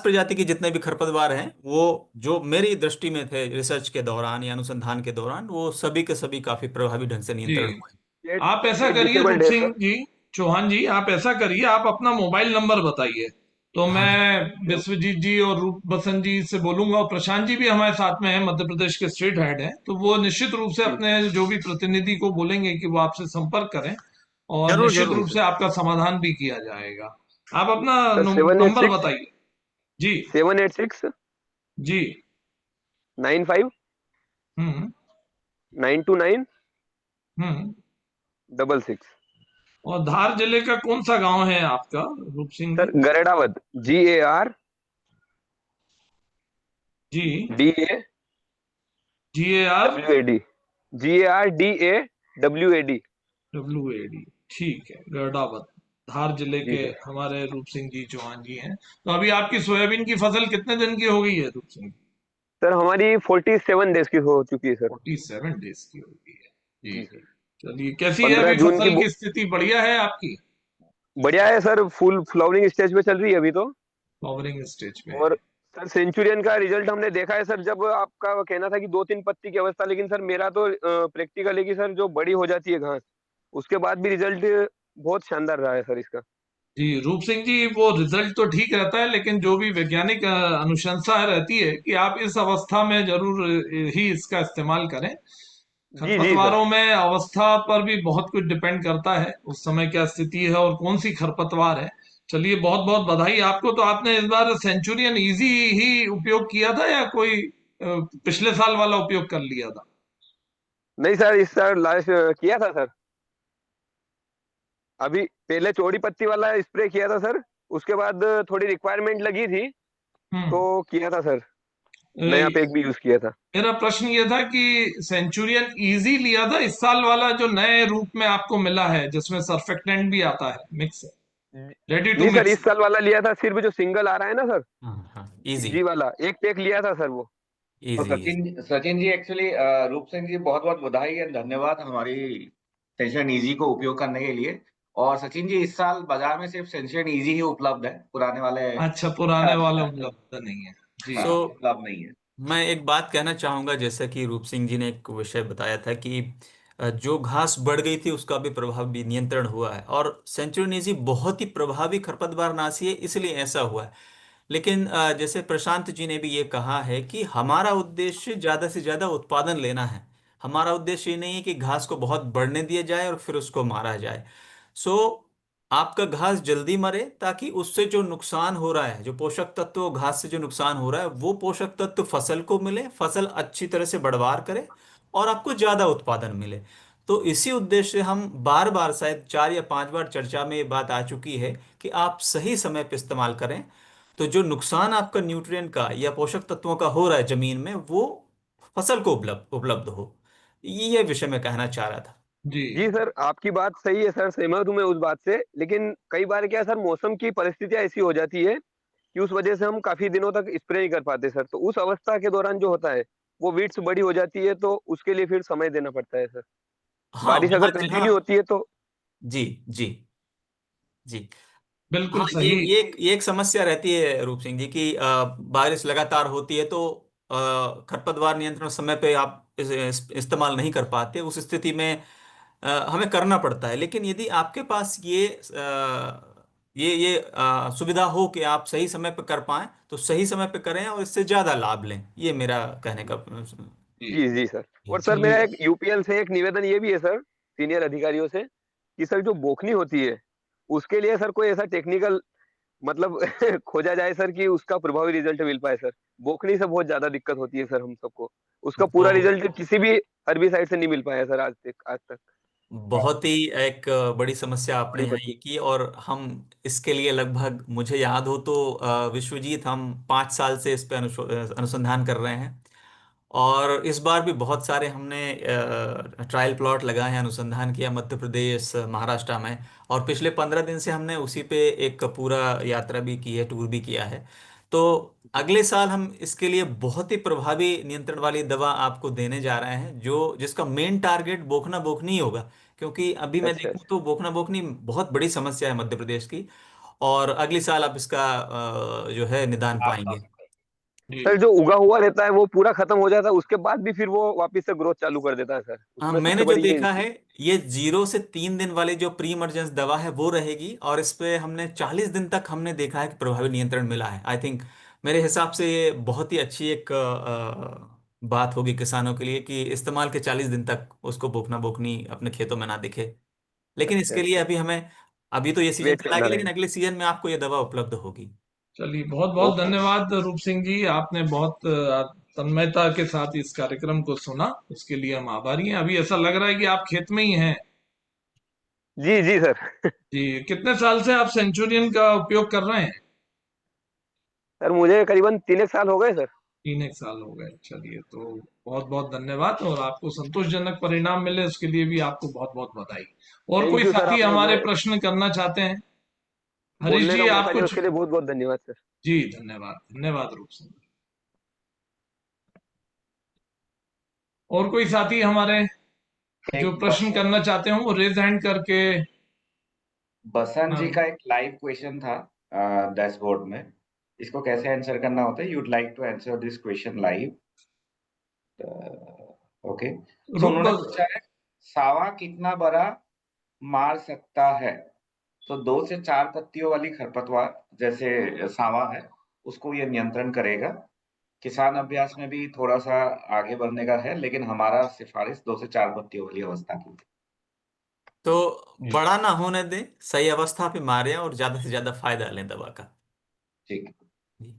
प्रजाति के जितने भी खरपतवार हैं, वो जो मेरी दृष्टि में थे रिसर्च के दौरान या अनुसंधान के दौरान, वो सभी के सभी काफी प्रभावी ढंग से जी, नियंत्रण हुए। चैट आप ऐसा चैट करिए रूप डिसेबल्ड है सिंह सर। जी, चौहान जी, आप ऐसा करिए, आप अपना मोबाइल नंबर बताइए, तो हाँ जी। मैं विश्वजीत जी और रूप बसंत जी से बोलूंगा, और प्रशांत जी भी हमारे साथ में है, मध्य प्रदेश के स्टेट हेड हैं, तो वो निश्चित रूप से जी अपने जो भी प्रतिनिधि को बोलेंगे कि वो आपसे संपर्क करें, और जरूर निश्चित जी जरूर। रूप से सर। आपका समाधान भी किया जाएगा। आप अपना sir seven eight number six बताइए। जी। 786 जी। 95 हम्म। 929 हम्म। 66। और धार जिले का कौन सा गांव है आपका, रूप सिंह सर जी? गरेड़ावद, जी। GAR GARDAWAD, GARDAWAD। WAD, ठीक है, गढ़ावत, धार जिले जी के सर। हमारे रूप सिंह जी चौहान जी हैं। तो अभी आपकी सोयाबीन की फसल कितने दिन की हो गई है रूप सिंह? सर हमारी 47 डेज की हो चुकी है सर। 47 डेज की हो गई है। जी जी जी। सर। चलिए, कैसी है 15 अभी जून की फसल की स्थिति, बढ़िया है आपकी? बढ़िया है सर, फुल फ्लावरिंग स्टेज पे चल रही है अभी तो। फ्लावरिंग स्टेज में और है? सर सेंचुरियन का रिजल्ट हमने देखा है सर, जब आपका कहना था कि 2-3 पत्ती की अवस्था, लेकिन सर मेरा तो प्रैक्टिकल है कि सर जो बड़ी हो जाती है घास, उसके बाद भी रिजल्ट बहुत शानदार रहा है सर इसका। जी रूप सिंह जी, वो रिजल्ट तो ठीक रहता है, लेकिन जो भी वैज्ञानिक अनुशंसा रहती है कि आप इस अवस्था में जरूर ही इसका इस्तेमाल करें। जी जी सर। खरपतवारों में अवस्था पर भी बहुत कुछ डिपेंड करता है, उस समय क्या स्थिति है और कौन सी खरपतवार है। चलिए, बहुत बहुत बधाई आपको। तो आपने इस बार सेंचुरियन इजी ही उपयोग किया था या कोई पिछले साल वाला उपयोग कर लिया था? नहीं सर, इस सर लास्ट किया था सर। अभी पहले चौड़ी पत्ती वाला स्प्रे किया था सर, उसके बाद थोड़ी रिक्वायरमेंट लगी थी हम्म। तो किया था सर, अ, नया पैक भी यूज किया था। मेरा प्रश्न ये था कि सेंचुरियन इजी लिया था इस साल वाला जो नए रूप में आपको मिला है, जिसमें सर्फेक्टेंट भी आता है, मिक्स, रेडी टू नहीं सर, मिक्स? इस साल वाला लिया था, सिर्फ जो सिंगल आ रहा है ना सर, हाँ हाँ, इजी। जी वाला एक पैक लिया था सर वो। तो easy easy. Sachin ji actually, रूप सिंह जी बहुत बहुत बधाई एंड धन्यवाद हमारी सेंशन इजी को उपयोग करने के लिए। और सचिन जी, इस साल बाजार में सिर्फ सेंशन इजी ही उपलब्ध है, पुराने वाले अच्छा, पुराने वाला हाँ, उपलब्ध नहीं है? जी। सो उपलब्ध नहीं है। मैं एक बात कहना चाहूंगा, जैसा कि रूप सिंह जी ने एक विषय बताया था कि जो घास बढ़ गई थी उसका भी प्रभाव भी नियंत्रण हुआ है, और सेंचुरियनिजी बहुत ही प्रभावी खरपतवार नाशी है, इसलिए ऐसा हुआ है। लेकिन जैसे प्रशांत जी ने भी ये कहा है कि हमारा उद्देश्य ज्यादा से ज्यादा उत्पादन लेना है। हमारा उद्देश्य ये नहीं है कि घास को बहुत बढ़ने दिया जाए और फिर उसको मारा जाए। सो आपका घास जल्दी मरे, ताकि उससे जो नुकसान हो रहा है, जो पोषक तत्व घास से जो नुकसान हो रहा है, वो पोषक तत्व फसल को मिले, फसल अच्छी तरह से बढ़वार करे और आपको ज्यादा उत्पादन मिले। तो इसी उद्देश्य से हम बार बार, शायद 4 या 5 बार चर्चा में ये बात आ चुकी है कि आप सही समय पे इस्तेमाल करें, तो जो नुकसान आपका न्यूट्रिएंट का या पोषक तत्वों का हो रहा है जमीन में, वो फसल को उपलब्ध उपलब्ध हो। ये विषय मैं कहना चाह रहा था। जी जी सर, आपकी बात सही है सर, सहमत हूँ मैं उस बात से। लेकिन कई बार क्या है सर, मौसम की परिस्थितियां ऐसी हो जाती है कि उस वजह से हम काफी दिनों तक स्प्रे नहीं कर पाते सर। तो उस अवस्था के दौरान जो होता है, वो वीड्स बड़ी हो जाती है, तो उसके लिए फिर समय देना पड़ता है सर। हाँ, बारिश वहाँ अगर जहाँ, कंटिन्यू होती है तो। जी जी जी, हाँ, बिल्कुल ये सही। ये एक समस्या रहती है रूप सिंह जी की, बारिश लगातार होती है तो खरपतवार नियंत्रण समय पे आप इस्तेमाल नहीं कर पाते। उस स्थिति में हमें करना पड़ता है। लेकिन यदि आपके पास ये सुविधा हो कि आप सही समय पे कर पाएं, तो सही समय पे करें और इससे ज्यादा लाभ लें। ये मेरा कहने का जी जी जी सर। और सर मेरा चलिए। एक यूपीएल से एक निवेदन ये भी है सर, सीनियर अधिकारियों से, कि सर जो बोखनी होती है, उसके लिए सर कोई ऐसा टेक्निकल मतलब खोजा जाए सर, कि उसका प्रभावी रिजल्ट मिल पाए सर। बोखनी से बहुत ज्यादा दिक्कत होती है सर हम सबको। उसका पूरा तो रिजल्ट किसी भी हर्बिसाइड से नहीं मिल पाया सर आज तक। बहुत ही एक बड़ी समस्या आपने बड़ी यहाँ ये पट्टी। की, और हम इसके लिए लगभग, मुझे याद हो तो विश्वजीत, हम 5 साल से इस पे अनुसंधान कर रहे हैं। और इस बार भी बहुत सारे हमने ट्रायल प्लॉट लगाए हैं, अनुसंधान किया मध्य प्रदेश, महाराष्ट्र में। और पिछले 15 दिन से हमने उसी पे एक पूरा यात्रा भी की है, टूर भी किया है। तो अगले साल हम इसके लिए बहुत ही प्रभावी नियंत्रण वाली दवा आपको देने जा रहे हैं, जो जिसका मेन टारगेट बोखना बोखनी ही होगा। क्योंकि अभी मैं अच्छा देखूं अच्छा। तो बोखना बोखनी बहुत बड़ी समस्या है मध्य प्रदेश की। और अगले साल आप इसका जो है निदान पाएंगे। सर जी जो उगा हुआ रहता है वो पूरा खत्म हो जाता है, उसके बाद भी फिर वो वापस से ग्रोथ चालू कर देता है सर, हाँ, उसमें मैंने सबसे जो बड़ी ये। देखा है, ये 0 से 3 दिन वाली जो प्री इमरजेंस दवा है वो रहेगी, और इस पे हमने 40 दिन तक हमने देखा है कि प्रभावी नियंत्रण मिला है। आई थिंक, मेरे हिसाब से ये बहुत ही अच्छी एक बात होगी किसानों के लिए कि इस्तेमाल के 40 दिन तक उसको बोखना बोखनी अपने खेतों में ना दिखे। लेकिन अच्छा इसके लिए अच्छा। अभी हमें, अभी तो ये सीजन वेट चला करना गया, लेकिन रहेगा। अगले सीजन में आपको ये दवा उपलब्ध होगी। चलिए, बहुत बहुत ओके। धन्यवाद रूप सिंह जी, आपने बहुत तन्मयता के साथ इस कार्यक्रम को सुना, उसके लिए हम आभारी हैं। अभी ऐसा लग रहा है कि आप खेत में ही हैं। जी जी सर। जी, कितने साल से आप सेंचुरियन का उपयोग कर रहे हैं? सर मुझे करीबन 3 एक साल हो गए सर। 3 एक साल हो गए। चलिए, तो बहुत बहुत धन्यवाद, और आपको संतोषजनक परिणाम मिले उसके लिए भी आपको बहुत बहुत बधाई। और थैंक कोई यू सर, साथी आपने हमारे मुझे प्रश्न करना चाहते हैं? हरीश बोलने जी, का आप मौका दिया कुछ? उसके लिए बहुत बहुत धन्यवाद सर। जी धन्यवाद, धन्यवाद रूप सिंह। और कोई साथी हमारे जो एक प्रश्न करना चाहते हो वो रेज हैंड करके। बसंत जी हाँ, का एक लाइव क्वेश्चन था डैशबोर्ड में। इसको कैसे आंसर करना होता है? You'd like to answer this question live? Okay. So रुक उन्होंने पूछा है, सावा कितना बड़ा मार सकता है? तो 2 से 4 पत्तियों वाली खरपतवार जैसे सावा है, उसको ये नियंत्रण करेगा। किसान अभ्यास में भी थोड़ा सा आगे बढ़ने का है, लेकिन हमारा सिफारिश 2 से 4 पत्तियों वाली अवस्था की है। तो जी बड़ा ना होने दें, सही अवस्था पे मारें और ज्यादा से ज्यादा फायदा लें दवा का। ठीक। जी।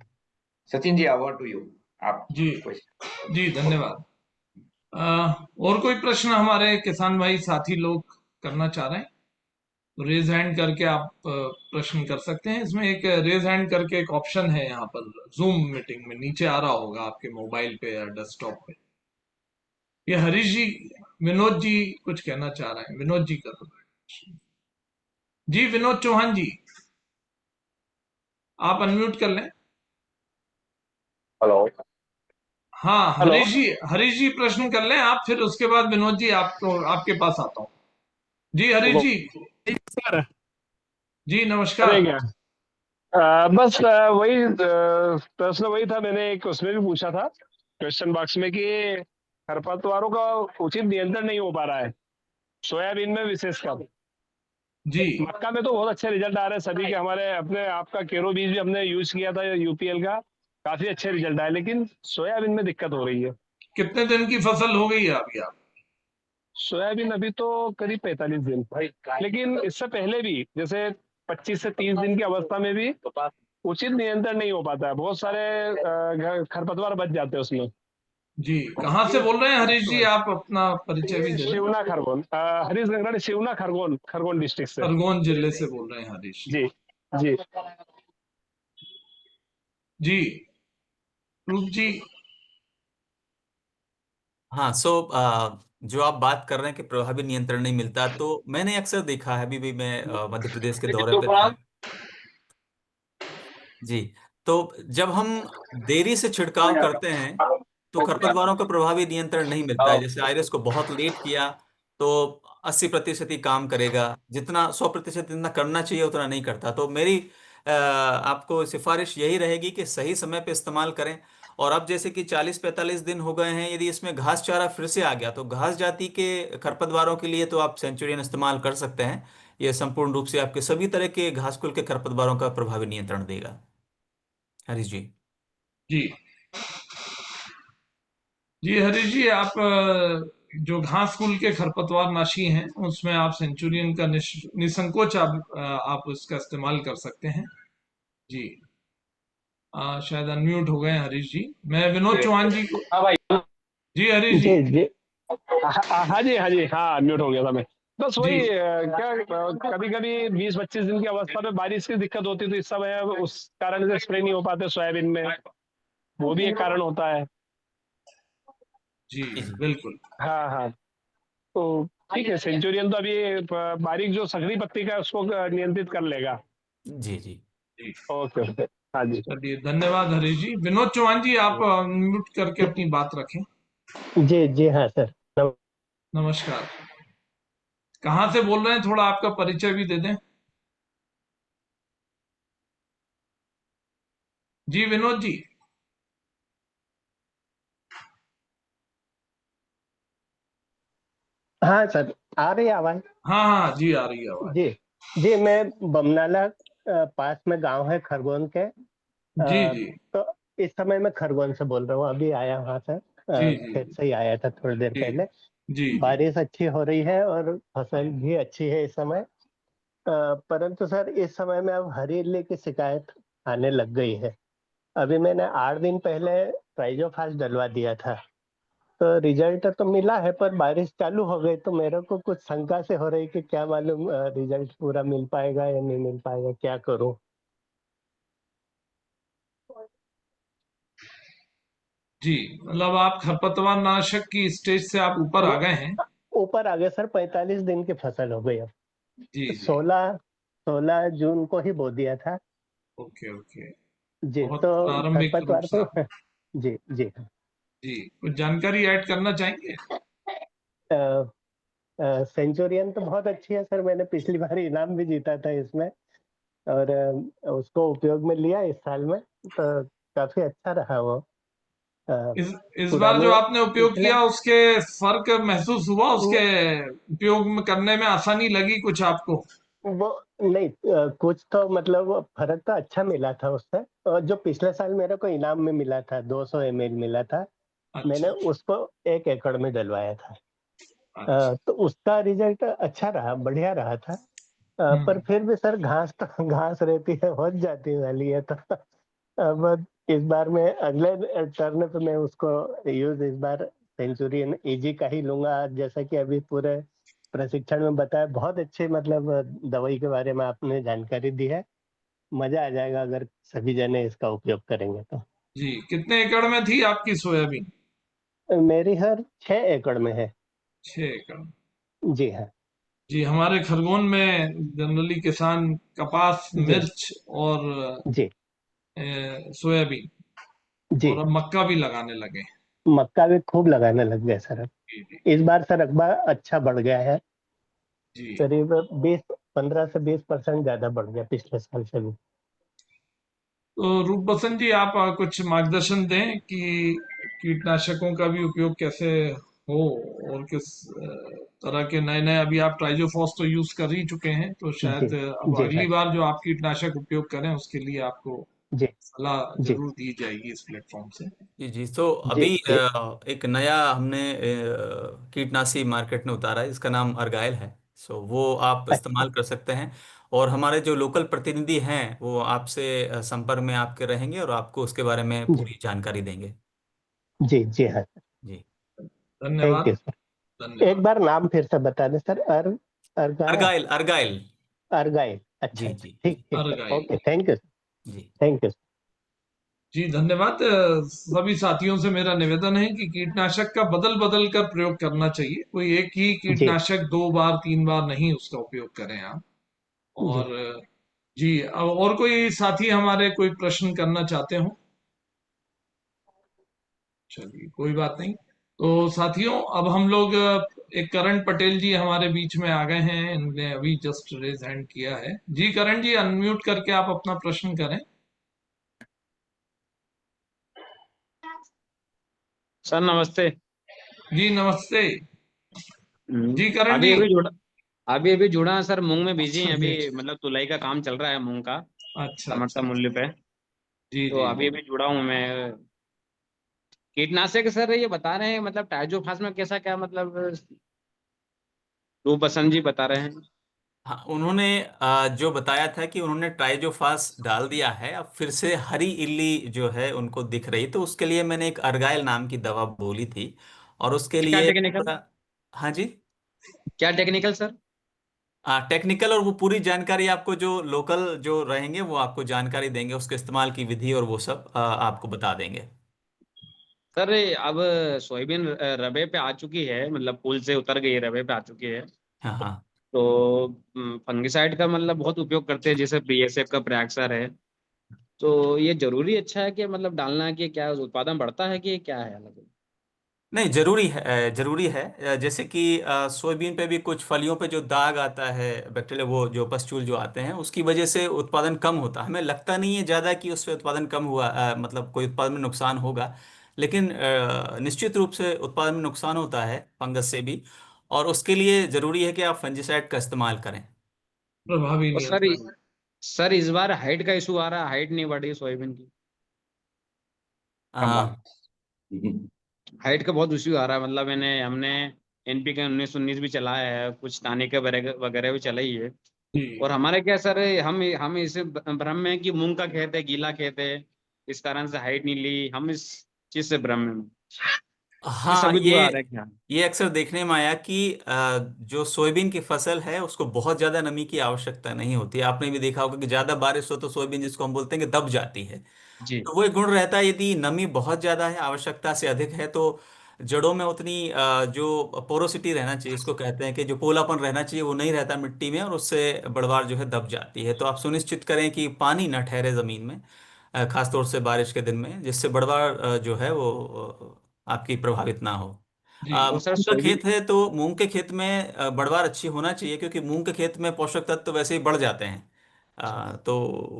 Sachin ji, over to you. आप जी क्वेश्चन। जी धन्यवाद। और कोई प्रश्न हमारे किसान भाई साथी लोग करना चाह रहे हैं तो रेज हैंड करके आप प्रश्न कर सकते हैं। इसमें एक रेज हैंड करके एक ऑप्शन है यहाँ पर, जूम मीटिंग में नीचे आ रहा होगा आपके मोबाइल पे या डेस्कटॉप पे। ये हरीश जी, विनोद जी कुछ कहना चाह रहे हैं। विनोद जी कर दो। जी विनोद चौहान जी, आप अनम्यूट कर लें। हेलो। हाँ, हेलो। हरीश जी प्रश्न कर लें आप, फिर उसके बाद विनोद जी आपको आपके पास आता हूँ। जी हरीश वो जी। सर। जी अरे नमस्कार। क्या, बस वही प्रश्न वही था, मैंने एक उसमें भी पूछा था क्वेश्चन बॉक्स में कि खरपतवारों का उचित नियंत्रण नहीं हो पा रहा है सोयाबीन में विशेषकर। जी मक्का में तो बहुत अच्छे रिजल्ट आ रहे हैं सभी के, हमारे अपने आपका केरो बीज भी हमने यूज किया था यूपीएल का, काफी अच्छे रिजल्ट आए, लेकिन सोयाबीन में दिक्कत हो रही है। कितने दिन की फसल हो गई है अभी आप? सोयाबीन अभी तो करीब 45 दिन, लेकिन इससे पहले भी जैसे 25 से 30 दिन की अवस्था में भी उचित नियंत्रण नहीं हो पाता है, बहुत सारे खरपतवार बच जाते हैं उसमें। जी, कहाँ से बोल रहे हैं हरीश जी? आप अपना परिचय भी ये दे दें। शिवना खरगोन, हरीश गंगड़ शिवना खरगोन, खरगोन डिस्ट्रिक्ट से। खरगोन जिले से बोल रहे हैं हरीश जी। जी जी। जी रूप जी। हाँ, जो आप बात कर रहे हैं कि प्रभावी नियंत्रण नहीं मिलता, तो मैंने अक्सर देखा है, अभी भी मैं मध्य प्रदेश के दौरे पे था। जी। तो जब हम देरी से छिड़काव करते हैं तो खरपतवारों का प्रभावी नियंत्रण नहीं मिलता है। जैसे आइरिस को बहुत लेट किया तो 80% ही काम करेगा, जितना 100% जितना करना चाहिए उतना नहीं करता। तो मेरी आपको सिफारिश यही रहेगी कि सही समय पे इस्तेमाल करें। और अब जैसे कि 40-45 दिन हो गए हैं, यदि इसमें घास चारा फिर से आ गया तो घास जाति के खरपतवारों के लिए तो आप सेंचुरियन इस्तेमाल कर सकते हैं। यह संपूर्ण रूप से आपके सभी तरह के घासकुल के खरपतवारों का प्रभावी नियंत्रण देगा। हरीश जी। जी जी हरीश जी, आप जो घास कुल के खरपतवार नाशी हैं उसमें आप सेंचुरियन का निसंकोच आप उसका इस्तेमाल कर सकते हैं। जी। शायद अनम्यूट हो गए हैं हरीश जी। मैं विनोद चौहान जी को। हाँ भाई। जी हरीश जी। जी जी। हाँ जी, हाँ जी, हाँ, म्यूट हो गया था मैं। बस जी वही क्या कभी कभी 20-25 दिन की अवस्था में बारिश की दिक्कत होती है, तो इस समय उस कारण से स्प्रे नहीं हो पाते सोयाबीन में, वो भी एक कारण होता है। जी जी जी बिल्कुल। हाँ हाँ। तो ठीक है, सेंचुरियन तो अभी बारीक जो सकरी पत्ती का है, उसको नियंत्रित कर लेगा। जी जी। जी ओके ओके। हाँ जी। चलिए, धन्यवाद हरीश जी। विनोद चौहान जी, आप म्यूट करके अपनी बात रखें। जी जी हाँ सर। नमस्कार। कहाँ से बोल रहे हैं, थोड़ा आपका परिचय भी दे दें। जी विनोद जी। हाँ सर, आ रही है आवाज? हाँ हाँ जी, आ रही है आवाज। जी जी, मैं बमनाला पास में गांव है खरगोन के। जी जी तो इस समय मैं खरगोन से बोल रहा हूँ, अभी आया वहां से, जी जी खेत से ही आया था थोड़ी देर जी पहले। जी जी बारिश अच्छी हो रही है और फसल भी अच्छी है इस समय। परंतु सर इस समय में अब हरीले की शिकायत आने लग गई है। अभी मैंने 8 दिन पहले ट्राइजोफास डलवा दिया था, तो रिजल्ट तो मिला है, पर बारिश चालू हो गई तो मेरे को कुछ शंका से हो रही कि क्या मालूम रिजल्ट पूरा मिल पाएगा या नहीं मिल पाएगा, क्या करूं? जी। मतलब आप खरपतवार नाशक की स्टेज से आप ऊपर आ वो गए हैं। ऊपर आ गया सर, 45 दिन की फसल हो गई अब। जी जी। 16 जून को ही बो दिया था। Okay okay. जी, बहुत तो प्रारंभिक रूप खरपतवार से तो आप। जी जी। जी, कुछ जानकारी ऐड करना चाहेंगे। सेंचुरियन तो बहुत अच्छी है सर, मैंने पिछली बार इनाम भी जीता था इसमें, और उसको उपयोग में लिया इस साल में, तो काफी अच्छा रहा वो। अ, इस बार जो पुराने आपने उपयोग पिछले किया उसके फर्क महसूस हुआ, उसके उपयोग में करने में आसानी लगी कुछ आपको। वो नहीं, कुछ तो मतलब फर्क तो अच्छा मिला था उससे। और जो पिछले साल मेरे को इनाम में मिला था 200 ml मिला था, अच्छा मैंने उसको 1 एकड़ में डलवाया था। अच्छा। तो उसका रिजल्ट अच्छा रहा, बढ़िया रहा था। पर हम्म। फिर भी सर घास तो घास रहती है, हो जाती वाली है, तो अब इस बार मैं अगले टर्न पे मैं उसको यूज इस बार सेंचुरियन इजी का ही लूंगा। जैसा कि अभी पूरे प्रशिक्षण में बताया, बहुत अच्छे मतलब दवाई के बारे में आपने जानकारी दी है। मजा आ जाएगा अगर सभी जने इसका उपयोग करेंगे तो। जी, कितने एकड़ में थी आपकी सोयाबीन। मेरी हर 6 एकड़ में है। 6 एकड़। जी हाँ। जी, हमारे खरगोन में जनरली किसान कपास, जी मिर्च और जी सोयाबीन और जी। अब मक्का भी लगाने लगे। मक्का भी खूब लगाने लग गए सर अब। जी जी इस बार सर रकबा अच्छा बढ़ गया है, जी। करीब 15 से 20% ज्यादा बढ़ गया पिछले साल से भी। तो रूप बसंत जी, आप कुछ मार्गदर्शन दें कि कीटनाशकों का भी उपयोग कैसे हो और किस तरह के नए नए। अभी आप ट्राइजोफॉस तो यूज कर ही चुके हैं, तो जी शायद अब जी अगली हाँ। बार जो आप कीटनाशक उपयोग करें उसके लिए आपको जी सलाह जी जरूर दी जाएगी इस प्लेटफॉर्म से। जी जी। तो जी अभी जी। एक नया हमने कीटनाशी मार्केट में उतारा है, इसका नाम अर्गाइल है। वो आप अच्छा। इस्तेमाल कर सकते हैं। और हमारे जो लोकल प्रतिनिधि हैं वो आपसे संपर्क में आपके रहेंगे और आपको उसके बारे में जी पूरी जानकारी देंगे। जी जी हाँ। जी। थैंक धन्यवाद। You sir. एक धन्यवाद। बार नाम फिर से बता दें सर। अर्गाया अर्गाइल अर्गाइल। अर्गाइल। अच्छा जी अच्छा, जी ठीक जी ठीक सर, अर्गाइल। Okay, thank you. जी। Thank you. जी धन्यवाद। सभी साथियों से मेरा निवेदन है कि कीटनाशक का बदल बदल कर प्रयोग करना चाहिए। कोई एक ही जी कीटनाशक 2 बार 3 बार नहीं उसका उपयोग करें आप। जी। और जी, अब और कोई साथी हमारे कोई प्रश्न करना चाहते हो? चलिए कोई बात नहीं। तो साथियों, अब हम लोग एक करण पटेल जी हमारे बीच में आ गए हैं, इन्होंने अभी जस्ट रेज हैंड किया है। जी करण जी, अनम्यूट करके आप अपना प्रश्न करें। सर नमस्ते। जी नमस्ते। हम्म, जी करण अभी जी। अभी जुड़ा अभी अभी जुड़ा है सर, मूंग में बिजी हैं जी अभी, मतलब तुलाई का काम चल रहा है मूंग का, अच्छा अच्छा समर्थन अच्छा। मूल्य पे। जी तो जी अभी जी। अभी जुड़ा हूँ मैं। कीटनाशक सर ये बता रहे हैं, मतलब टाइजोफास में कैसा क्या मतलब, रूप बसंत जी बता रहे हैं। हाँ, उन्होंने जो बताया था कि उन्होंने ट्राइजोफास डाल दिया है, अब फिर से हरी इल्ली जो है उनको दिख रही, तो उसके लिए मैंने एक अर्गाइल नाम की दवा बोली थी। और उसके क्या लिए टेक्निकल, हाँ जी। क्या टेक्निकल सर। टेक्निकल, और वो पूरी जानकारी आपको जो लोकल जो रहेंगे वो आपको जानकारी देंगे, उसके इस्तेमाल की विधि और वो सब आपको बता देंगे। सर अब सोयाबीन रबे पे आ चुकी है, मतलब पुल से उतर गई है, रबे पे आ चुकी है। हाँ हाँ। तो फंगिसाइड का मतलब बहुत उपयोग करते हैं, जैसे बीएसएफ का प्रयाक्सर है। तो ये जरूरी अच्छा है कि मतलब डालना है, कि क्या उत्पादन बढ़ता है कि क्या है मतलब। नहीं, जरूरी है, जरूरी है। जैसे कि सोयाबीन पे भी कुछ फलियों पे जो दाग आता है, बैक्टीरिया, वो जो पस्चूल जो आते हैं, उसकी वजह से उत्पादन कम होता है। हमें लगता नहीं है ज्यादा कि उससे उत्पादन कम हुआ, मतलब कोई उत्पादन में नुकसान होगा। लेकिन निश्चित रूप से उत्पादन में नुकसान होता है फंगस से भी। और उसके लिए जरूरी है कि आप फंजिसाइड का इस्तेमाल करें। प्रभावी और नियंत्रण। सर इस बार हाइट का इशू आ रहा है, हाइट नहीं बढ़ रही सोयाबीन की, कम। आ, हाइट का बहुत इशू आ रहा है, मतलब हमने एनपी का 19 19 भी चलाया है, कुछ ताने के वगैरह वगैरह भी चला ही है। जी। और हमारे क्या सर, हम इस भ्रम में हैं कि मूंग का खेत है, गीला खेत है, इस कारण से हाइट नहीं ली, हम इस चीज से भ्रम में हैं। कि हाँ, सभी दूर आ रहे हैं क्या। ये अक्सर देखने में आया कि जो सोयाबीन की फसल है उसको बहुत ज्यादा नमी की आवश्यकता नहीं होती। आपने भी देखा होगा कि ज्यादा बारिश हो तो सोयाबीन, जिसको हम बोलते हैं, कि दब जाती है। जी। तो वो एक गुण रहता है, यदि नमी बहुत ज्यादा है, आवश्यकता से अधिक है, तो जड़ों में उतनी जो पोरोसिटी रहना चाहिए, इसको कहते हैं कि जो पोलापन रहना चाहिए, वो नहीं रहता मिट्टी में, और उससे बढ़वार जो है दब जाती है। तो आप सुनिश्चित करें कि पानी न ठहरे जमीन में, खासतौर से बारिश के दिन में, जिससे बढ़वार जो है वो आपकी प्रभावित ना हो। जी और सर मूंग का सोयाबीन, खेत है तो मूंग के खेत में बढ़वार अच्छी होना चाहिए, क्योंकि मूंग के खेत में पोषक तत्व तो वैसे ही बढ़ जाते हैं। तो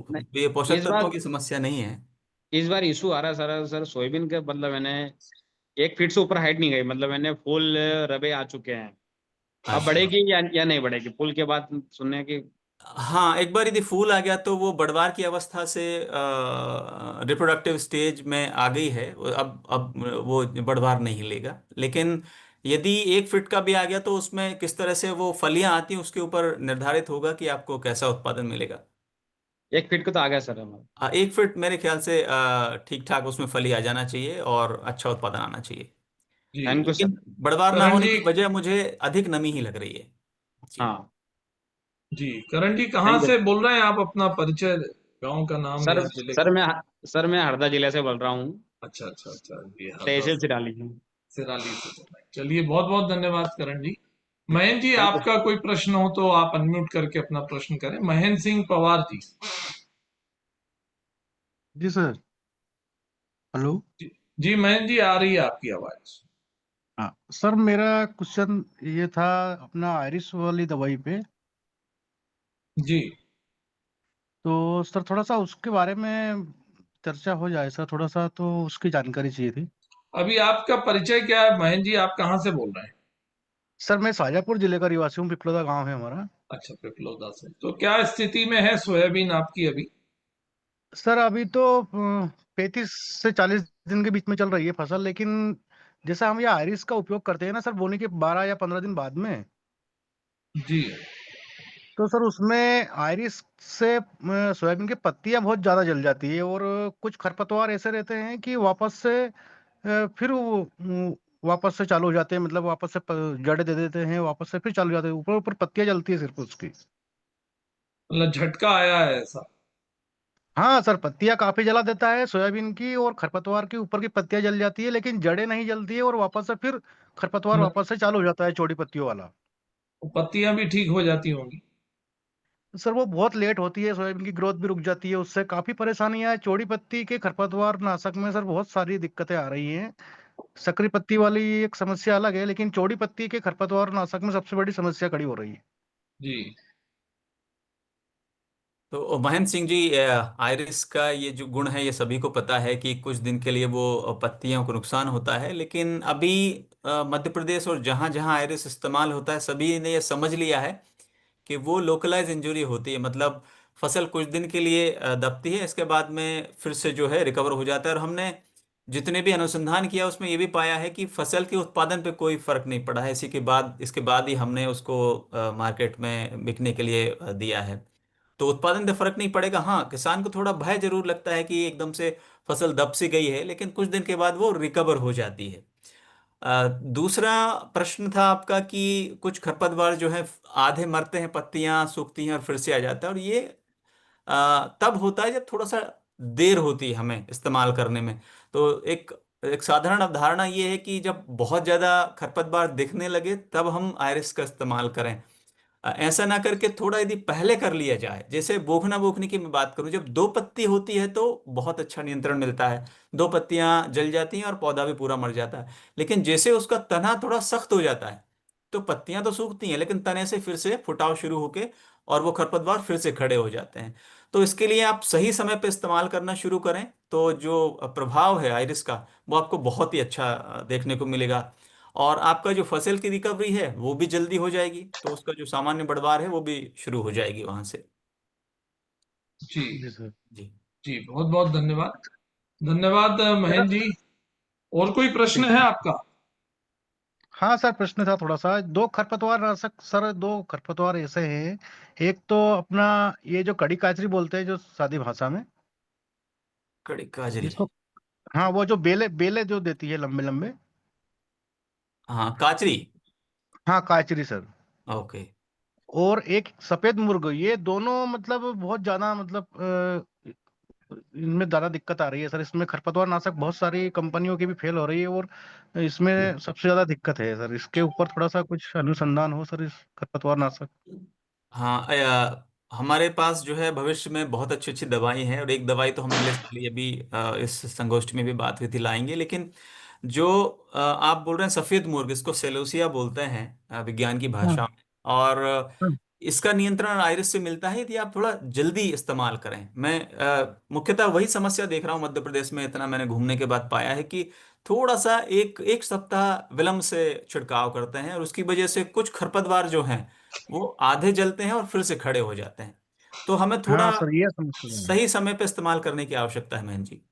ये नहीं, पोषक तत्वों की समस्या नहीं है। इस बार इशू आ रहा है सर सोयाबीन के, मतलब मैंने 1 फीट से ऊपर हाइट नहीं गई, मतलब मैंने फुल रबे आ चुके हैं। अब अच्छा। बढ़ेगी या नहीं बढ़ेगी पुल के बाद, सुनने की। हाँ, एक बार यदि फूल आ गया तो वो बढ़वार की अवस्था से रिप्रोडक्टिव स्टेज में आ गई है, अब वो बढ़वार नहीं लेगा। लेकिन यदि 1 फीट का भी आ गया तो उसमें किस तरह से वो फलियां आती हैं उसके ऊपर निर्धारित होगा कि आपको कैसा उत्पादन मिलेगा। 1 फीट को तो आ गया सर हमारा। 1 फीट मेरे ख्याल से ठीक ठाक उसमें फली आ जाना चाहिए और अच्छा उत्पादन आना चाहिए। जी। Thank you sir. लेकिन बढ़वार ना करण होने जी। की वजह मुझे अधिक नमी ही लग रही है। जी। हाँ। जी करण जी, कहाँ थैंक यू से बोल रहे हैं आप? अपना परिचय, गांव का नाम सर। या जिले सर का? मैं सर मैं हरदा जिले से बोल रहा हूँ, अच्छा अच्छा अच्छा। जी हरदा तहसील से, सिराली हूँ। सिराली से बोल रहे हैं। चलिए बहुत बहुत धन्यवाद करण जी। Mahendra ji, thank you. आपका कोई प्रश्न हो तो आप अनम्यूट करके अपना प्रश्न करें। महेंद्र सिंह पवार जी। जी सर। हेलो। जी, जी महेंद्र जी, आ रही है आपकी आवाज। हाँ सर, मेरा क्वेश्चन ये था अपना आयरिस वाली दवाई पे। जी। तो सर थोड़ा सा उसके बारे में चर्चा हो जाए सर, थोड़ा सा तो उसकी जानकारी चाहिए थी। अभी आपका परिचय क्या है महेंद्र जी? आप कहाँ से बोल रहे हैं? सर सर मैं शाजापुर जिले का निवासी हूँ, पिपलोदा गांव है हमारा। अच्छा, पिपलोदा से। तो क्या स्थिति में है सोयाबीन आपकी अभी? सर अभी तो 35 से 40 दिन के बीच में चल रही है फसल, लेकिन जैसा हम ये आयरिस का उपयोग करते हैं ना सर, बोने के 12 या 15 दिन बाद में, जी। तो सर उसमें आयरिस से सोयाबीन की पत्तियां बहुत ज्यादा जल जाती है, और कुछ खरपतवार ऐसे रहते हैं कि वापस से फिर वो वापस से चालू हो जाते हैं, मतलब वापस से जड़ दे देते हैं, वापस से फिर चालू हो जाते हैं, ऊपर ऊपर पत्तियां जलती है सिर्फ उसकी। मतलब झटका आया है ऐसा? हाँ सर, पत्तियां काफी जला देता है सोयाबीन की, और खरपतवार की ऊपर की पत्तियां जल जाती है, लेकिन जड़ें नहीं जलती है, और वापस से फिर खरपतवार वापस से चालू हो जाता है चौड़ी पत्तियों वाला। पत्तियां भी ठीक हो जाती होंगी। सर वो बहुत लेट होती है, सोयाबीन की ग्रोथ भी रुक जाती है, उससे काफी परेशानियां है। चौड़ी पत्ती के खरपतवार नाशक में सर बहुत सारी दिक्कतें आ रही हैं। सकरी पत्ती वाली एक समस्या अलग है, लेकिन चौड़ी पत्ती के खरपतवार नाशक में सबसे बड़ी समस्या खड़ी हो रही है। जी तो महेंद्र सिंह जी, आयरिस का ये जो गुण है ये सभी को पता है कि कुछ दिन के लिए वो पत्तियों को नुकसान होता है, लेकिन अभी मध्य प्रदेश और जहां जहां आयरिस इस्तेमाल होता है सभी ने ये समझ लिया है कि वो लोकलाइज इंजरी होती है। मतलब फसल कुछ दिन के लिए दबती है, इसके बाद में फिर से जो है रिकवर हो जाता है। और हमने जितने भी अनुसंधान किया उसमें ये भी पाया है कि फसल के उत्पादन पे कोई फर्क नहीं पड़ा है। इसी के बाद इसके बाद ही हमने उसको मार्केट में बिकने के लिए दिया है। तो उत्पादन पे फर्क नहीं पड़ेगा। हाँ, किसान को थोड़ा भय जरूर लगता है कि एकदम से फसल दब सी गई है, लेकिन कुछ दिन के बाद वो रिकवर हो जाती है। दूसरा प्रश्न था आपका कि कुछ खरपतवार जो है आधे मरते हैं, पत्तियां सूखती हैं और फिर से आ जाता है। और ये तब होता है जब थोड़ा सा देर होती है हमें इस्तेमाल करने में। तो एक एक साधारण अवधारणा ये है कि जब बहुत ज्यादा खरपतवार दिखने लगे तब हम आयरिस का इस्तेमाल करें। ऐसा ना करके थोड़ा यदि पहले कर लिया जाए, जैसे बोखना बोखनी की मैं बात करूं, जब दो पत्ती होती है तो बहुत अच्छा नियंत्रण मिलता है, दो पत्तियां जल जाती हैं और पौधा भी पूरा मर जाता है। लेकिन जैसे उसका तना थोड़ा सख्त हो जाता है तो पत्तियां तो सूखती हैं, लेकिन तने से फिर से फुटाव शुरू होके और वो खरपतवार फिर से खड़े हो जाते हैं। तो इसके लिए आप सही समय पे इस्तेमाल करना शुरू करें तो जो प्रभाव है आयरिस का वो आपको बहुत ही अच्छा देखने को मिलेगा। और आपका जो फसल की रिकवरी है वो भी जल्दी हो जाएगी, तो उसका जो सामान्य बढ़वार है वो भी शुरू हो जाएगी वहां से। जी जी सर। जी। जी, बहुत बहुत धन्यवाद। धन्यवाद मेरा महेंद्र जी। और कोई प्रश्न ठीक है ठीक। आपका? हाँ सर, प्रश्न था थोड़ा सा। दो खरपतवार नाशक सर, दो खरपतवार ऐसे हैं। एक तो अपना ये जो कड़ी काचरी बोलते हैं जो सादी भाषा में, कड़ी काजरी। जिसको, हाँ वो जो बेले बेले जो देती है लंबे लंबे। हाँ, काचरी। हाँ काचरी सर। ओके। और एक सफेद मुर्ग, ये दोनों मतलब बहुत ज्यादा मतलब इनमें ज्यादा दिक्कत आ रही है सर। इसमें खरपतवार नाशक बहुत सारी कंपनियों की भी फेल हो रही है, और इसमें सबसे ज्यादा दिक्कत है सर। इसके ऊपर थोड़ा सा कुछ अनुसंधान हो सर, इस खरपतवार नाशक। हाँ, हमारे पास जो है भविष्य में बहुत अच्छी अच्छी दवाई हैं, और एक दवाई तो हम अगले साल ये भी इस संगोष्ठी में भी बात हुई थी लाएंगे। लेकिन जो आप बोल रहे हैं सफेद मुर्ग, इसको सेलोसिया बोलते हैं विज्ञान की हाँ भाषा में। और हाँ इसका नियंत्रण आयरिस से मिलता है यदि आप थोड़ा जल्दी इस्तेमाल करें। मैं मुख्यतः वही समस्या देख रहा हूँ मध्य प्रदेश में, इतना मैंने घूमने के बाद पाया है कि थोड़ा सा एक एक सप्ताह विलंब से छिड़काव करते हैं, और उसकी वजह से कुछ खरपतवार जो हैं वो आधे जलते हैं और फिर से खड़े हो जाते हैं। तो हमें थोड़ा हाँ सर, ये समस्या है। सही समय पे इस्तेमाल करने की आवश्यकता है महन जी।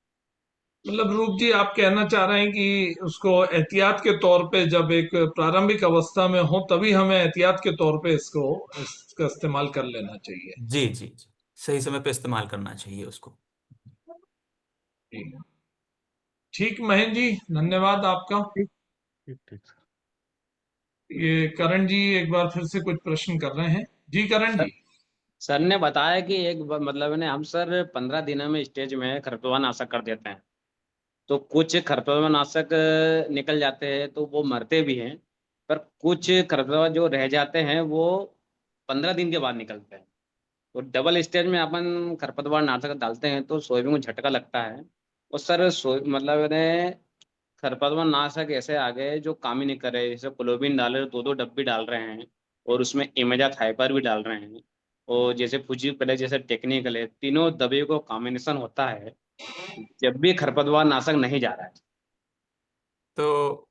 मतलब रूप जी, आप कहना चाह रहे हैं कि उसको एहतियात के तौर पे जब एक प्रारंभिक अवस्था में हो तभी हमें एहतियात के तौर पे इसका इस्तेमाल कर लेना चाहिए। जी जी जी, सही समय पे इस्तेमाल करना चाहिए उसको। ठीक ठीक महेंद्र जी, धन्यवाद आपका। ठीक ठीक ठीक सर। ये करण जी एक बार फिर से कुछ प्रश्न कर रहे हैं। जी करण सर जी। सर ने बताया कि मतलब ने हम सर 15 दिनों में स्टेज में खरपतवार नाशक कर देते हैं। तो कुछ खरपतवार नाशक निकल जाते हैं तो वो मरते भी हैं। पर कुछ खरपतवार जो रह जाते हैं वो 15 दिन के बाद निकलते हैं। तो डबल स्टेज में अपन खरपतवार नाशक डालते हैं तो सोयाबीन को झटका लगता है। और सर मतलब ने खरपतवार नाशक ऐसे आ गए जो काम ही नहीं कर रहे, जैसे क्लोबिन डाल रहे, दो दो डब्बी डाल रहे हैं। और उसमें इमेजा थाइपर भी डाल रहे हैं। और जैसे फुजी पहले जैसे टेक्निकल है, तीनों दवाइयों को कॉम्बिनेशन होता है जब भी खरपतवार नाशक नहीं जा रहा है। तो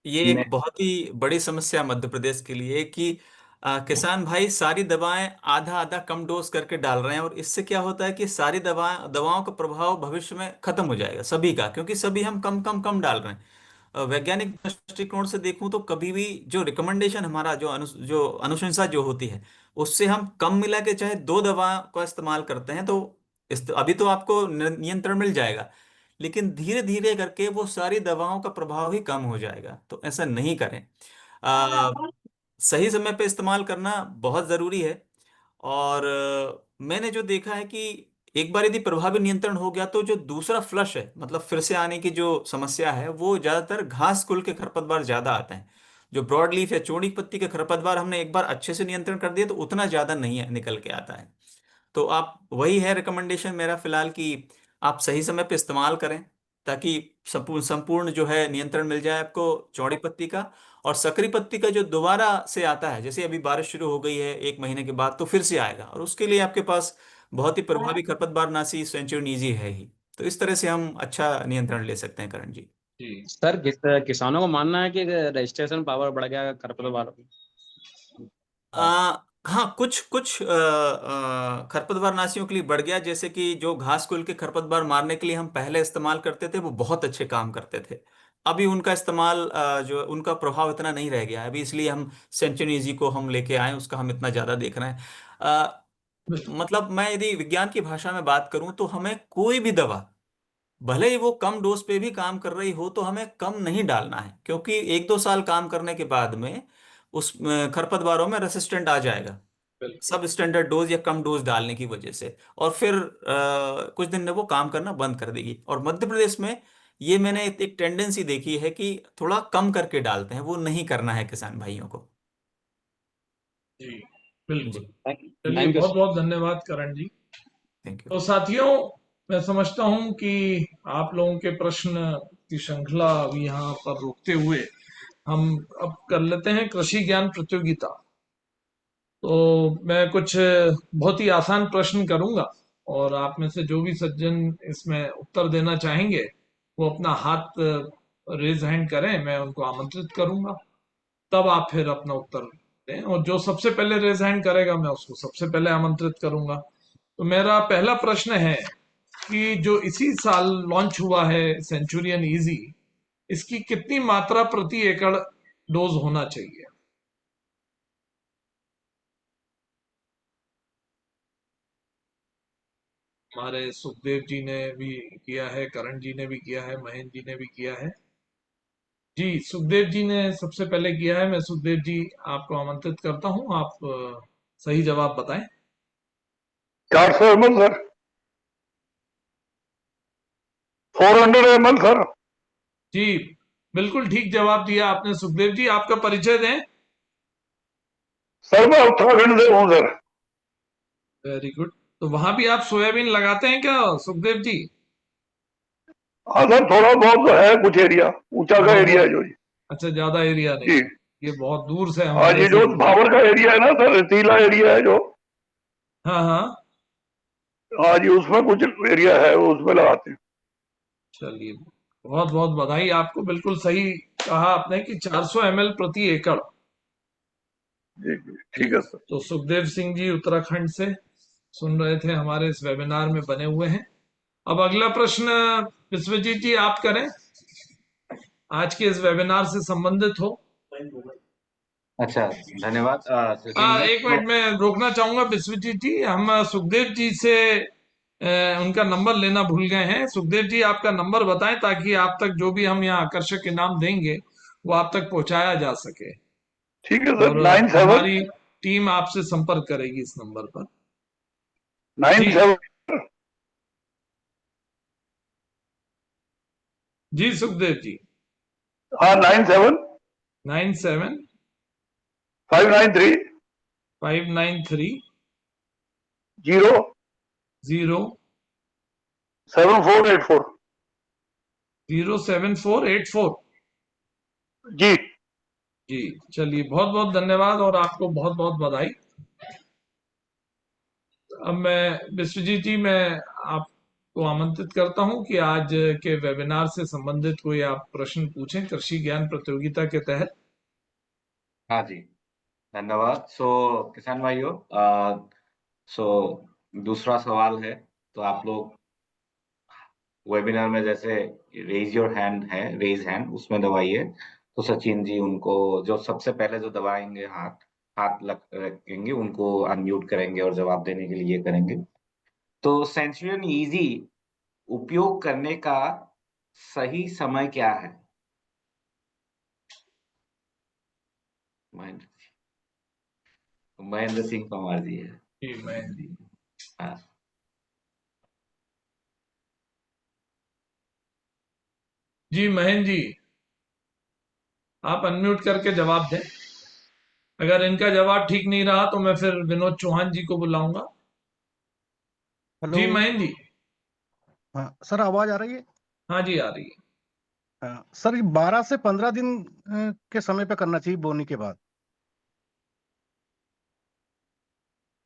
ये मैं एक बहुत ही बड़ी समस्या मध्य प्रदेश के लिए कि किसान भाई सारी दवाएं आधा आधा कम डोज करके डाल रहे हैं, और इससे क्या होता है कि सारी दवाओं का प्रभाव भविष्य में खत्म हो जाएगा सभी का, क्योंकि सभी हम कम कम कम डाल रहे हैं। वैज्ञानिक दृष्टिकोण से देखूं तो कभी भी जो रिकमेंडेशन हमारा जो अनुशंसा जो होती है उससे हम कम मिला के चाहे दो दवा का इस्तेमाल करते हैं तो अभी तो आपको नियंत्रण मिल जाएगा, लेकिन धीरे धीरे करके वो सारी दवाओं का प्रभाव ही कम हो जाएगा। तो ऐसा नहीं करें। आ, सही समय पे इस्तेमाल करना बहुत ज़रूरी है। और मैंने जो देखा है कि एक बार यदि प्रभावी नियंत्रण हो गया तो जो दूसरा फ्लश है, मतलब फिर से आने की जो समस्या है, वो ज्यादातर घास कुल के खरपतवार ज्यादा आते हैं। जो ब्रॉड लीफ या चौड़ी पत्ती के खरपतवार हमने एक बार अच्छे से नियंत्रण कर दिया तो उतना ज्यादा नहीं निकल के आता है। तो आप, वही है रिकमेंडेशन मेरा फिलहाल कि आप सही समय पे इस्तेमाल करें, ताकि संपूर्ण संपूर्ण जो है नियंत्रण मिल जाए आपको चौड़ी पत्ती का। और सकरी पत्ती का जो दोबारा से आता है, जैसे अभी बारिश शुरू हो गई है 1 महीने के बाद, तो फिर से आएगा, और उसके लिए आपके पास बहुत ही प्रभावी खरपतवारनाशी सेंचुरियन ईजी है ही। तो इस तरह से हम अच्छा नियंत्रण ले सकते हैं करण जी। जी सर किसानों को मानना है कि रजिस्ट्रेशन पावर बढ़ गया खरपतवार। हाँ, कुछ कुछ खरपतवार नाशियों के लिए बढ़ गया। जैसे कि जो घास कुल के खरपतवार मारने के लिए हम पहले इस्तेमाल करते थे, वो बहुत अच्छे काम करते थे। अभी उनका इस्तेमाल, जो उनका प्रभाव इतना नहीं रह गया है अभी, इसलिए हम सेंचुरीजी को हम लेके आए, उसका हम इतना ज्यादा देख रहे हैं। मतलब मैं यदि विज्ञान की भाषा में बात करूं तो हमें कोई भी दवा, भले ही वो कम डोज पे भी काम कर रही हो, तो हमें कम नहीं डालना है, क्योंकि 1-2 साल काम करने के बाद में उस खरपतवारों में रेसिस्टेंट आ जाएगा, बिल्कुल। सब स्टैंडर्ड डोज या कम डोज डालने की वजह से। और फिर कुछ दिन में वो काम करना बंद कर देगी। और मध्य प्रदेश में ये मैंने एक टेंडेंसी देखी है कि थोड़ा कम करके डालते हैं, वो नहीं करना है किसान भाइयों को। जी बिल्कुल। जी, चलिए, थैंक यू बहुत सर। बहुत धन्यवाद करण जी। Thank you. तो साथियों, मैं समझता हूं कि आप लोगों के प्रश्न की श्रृंखला अभी यहाँ पर रोकते हुए हम अब कर लेते हैं कृषि ज्ञान प्रतियोगिता। तो मैं कुछ बहुत ही आसान प्रश्न करूंगा, और आप में से जो भी सज्जन इसमें उत्तर देना चाहेंगे वो अपना हाथ रेज हैंड करें, मैं उनको आमंत्रित करूंगा। तब आप फिर अपना उत्तर दें, और जो सबसे पहले रेज हैंड करेगा मैं उसको सबसे पहले आमंत्रित करूंगा। तो मेरा पहला प्रश्न है कि जो इसी साल लॉन्च हुआ है सेंचुरियन इजी, इसकी कितनी मात्रा प्रति एकड़ डोज होना चाहिए? हमारे सुखदेव जी ने भी किया है, करण जी ने भी किया है, महेंद्र जी ने भी किया है। जी, सुखदेव जी ने सबसे पहले किया है। मैं सुखदेव जी आपको आमंत्रित करता हूं, आप सही जवाब बताएं। 400 ml सर, 400 ml सर। जी, बिल्कुल ठीक जवाब दिया आपने सुखदेव जी। आपका परिचय दें। सर मैं उत्तराखंड से हूँ सर। Very good. तो वहां भी आप सोयाबीन लगाते हैं क्या सुखदेव जी? हाँ सर, थोड़ा बहुत तो है, कुछ एरिया, ऊंचा का बहुत एरिया है बहुत जो जी। अच्छा, ज्यादा एरिया नहीं जी, है। ये बहुत दूर से हाँ हमारे ये से जो जुड़े। भावर का एरिया है ना सर, रेतीला एरिया है जो, हाँ हाँ, हाँ जी, उसमें कुछ एरिया है, वो उसमें लगाते हैं। चलिए, बहुत बहुत बधाई आपको। बिल्कुल सही कहा आपने कि 400 ml प्रति एकड़। जी जी, जी, ठीक है सर। तो सुखदेव सिंह जी उत्तराखंड से सुन रहे थे, हमारे इस वेबिनार में बने हुए हैं। अब अगला प्रश्न विश्वजीत जी आप करें, आज के इस वेबिनार से संबंधित हो। अच्छा, धन्यवाद सचिन जी। एक तो मिनट में रोकना चाहूंगा विश्वजीत जी, हम सुखदेव जी से उनका नंबर लेना भूल गए हैं। सुखदेव जी आपका नंबर बताएं, ताकि आप तक जो भी हम यहाँ आकर्षक इनाम देंगे वो आप तक पहुंचाया जा सके। ठीक है सर, और 97 हमारी टीम आपसे संपर्क करेगी इस नंबर पर। जी 97। जी सुखदेव जी। हाँ 97 97 593 593 0 0 7484। 07484। जी, जी, चलिए, बहुत बहुत धन्यवाद और आपको बहुत बहुत बधाई। अब मैं विश्वजीत जी, मैं आपको आमंत्रित करता हूं कि आज के वेबिनार से संबंधित कोई आप प्रश्न पूछें कृषि ज्ञान प्रतियोगिता के तहत। हाँ जी, धन्यवाद। किसान भाइयों, सो दूसरा सवाल है। तो आप लोग वेबिनार में जैसे रेज योर हैंड है, रेज हैंड, उसमें दबाइए। तो सचिन जी उनको जो सबसे पहले जो दबाएंगे, हाथ हाथ लग रखेंगे, उनको अनम्यूट करेंगे और जवाब देने के लिए करेंगे। तो सेंचुरियन इजी उपयोग करने का सही समय क्या है? महेंद्र महेंद्र सिंह पंवार जी है। जी, मैं जी। हाँ, जी महेंद्र जी, आप अनम्यूट करके जवाब दें। अगर इनका जवाब ठीक नहीं रहा तो मैं फिर विनोद चौहान जी को बुलाऊंगा। हेलो। जी महेंद्र जी। हाँ सर, आवाज आ रही है? हाँ जी, आ रही है। हाँ सर, ये 12 से 15 दिन के समय पे करना चाहिए बोनी के बाद।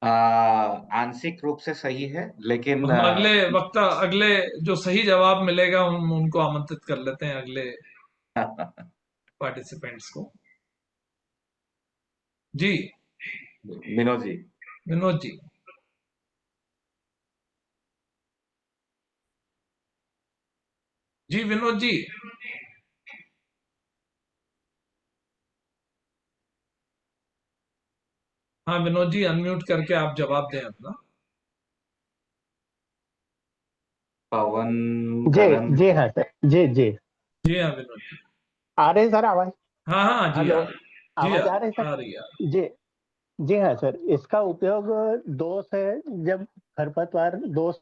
आंशिक रूप से सही है, लेकिन हम अगले जो सही जवाब मिलेगा हम उनको आमंत्रित कर लेते हैं, अगले पार्टिसिपेंट्स को। जी विनोद जी। विनोद जी। जी विनोद जी। हाँ विनोद जी, अनम्यूट करके आप जवाब दें अपना। पवन जी करण। जी हाँ सर, जी जी। जी हाँ विनोद जी। आ रहे हैं सर आवाज? हाँ हाँ जी, हेलो, आ रही। जी आवाज आ रही है आ सर? रही है। जी जी हाँ सर, इसका उपयोग दो से जब खरपतवार 2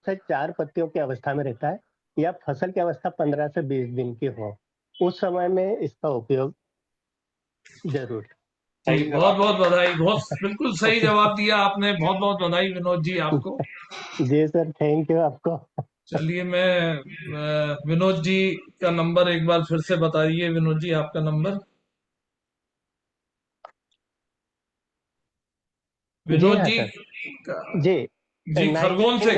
से 4 पत्तियों की अवस्था में रहता है या फसल की अवस्था 15 से 20 दिन की हो, उस समय में इसका उपयोग जरूर। जी सही बहुत जवाब। बहुत बधाई, बहुत बिल्कुल सही जवाब दिया आपने, बहुत बहुत बधाई विनोद जी आपको। जी सर, थैंक यू आपको। चलिए मैं विनोद जी का नंबर एक बार फिर से बताइए। विनोद जी आपका नंबर। जी विनोद हाँ जी सर। का- जी जी नाइन एट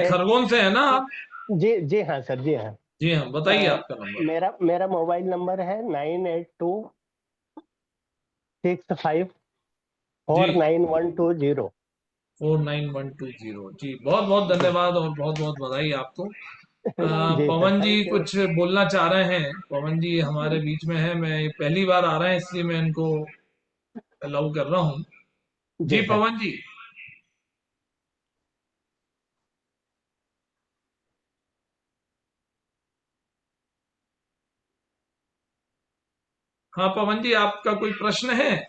खरगोन से है ना आप? जी जी हाँ सर, जी हाँ। जी हाँ, बताइए अ, आपका नंबर। मेरा मेरा मोबाइल नंबर है 9826549120। जी 49120। जी बहुत बहुत जी धन्यवाद और बहुत बहुत बधाई आपको। जी sir, Pawan ji thank you. कुछ बोलना चाह रहे हैं? पवन जी हमारे बीच में है, मैं पहली बार आ रहे हैं इसलिए मैं इनको अलाउ कर रहा हूँ। जी जी सर। पवन जी। हाँ पवन जी, आपका कोई प्रश्न है?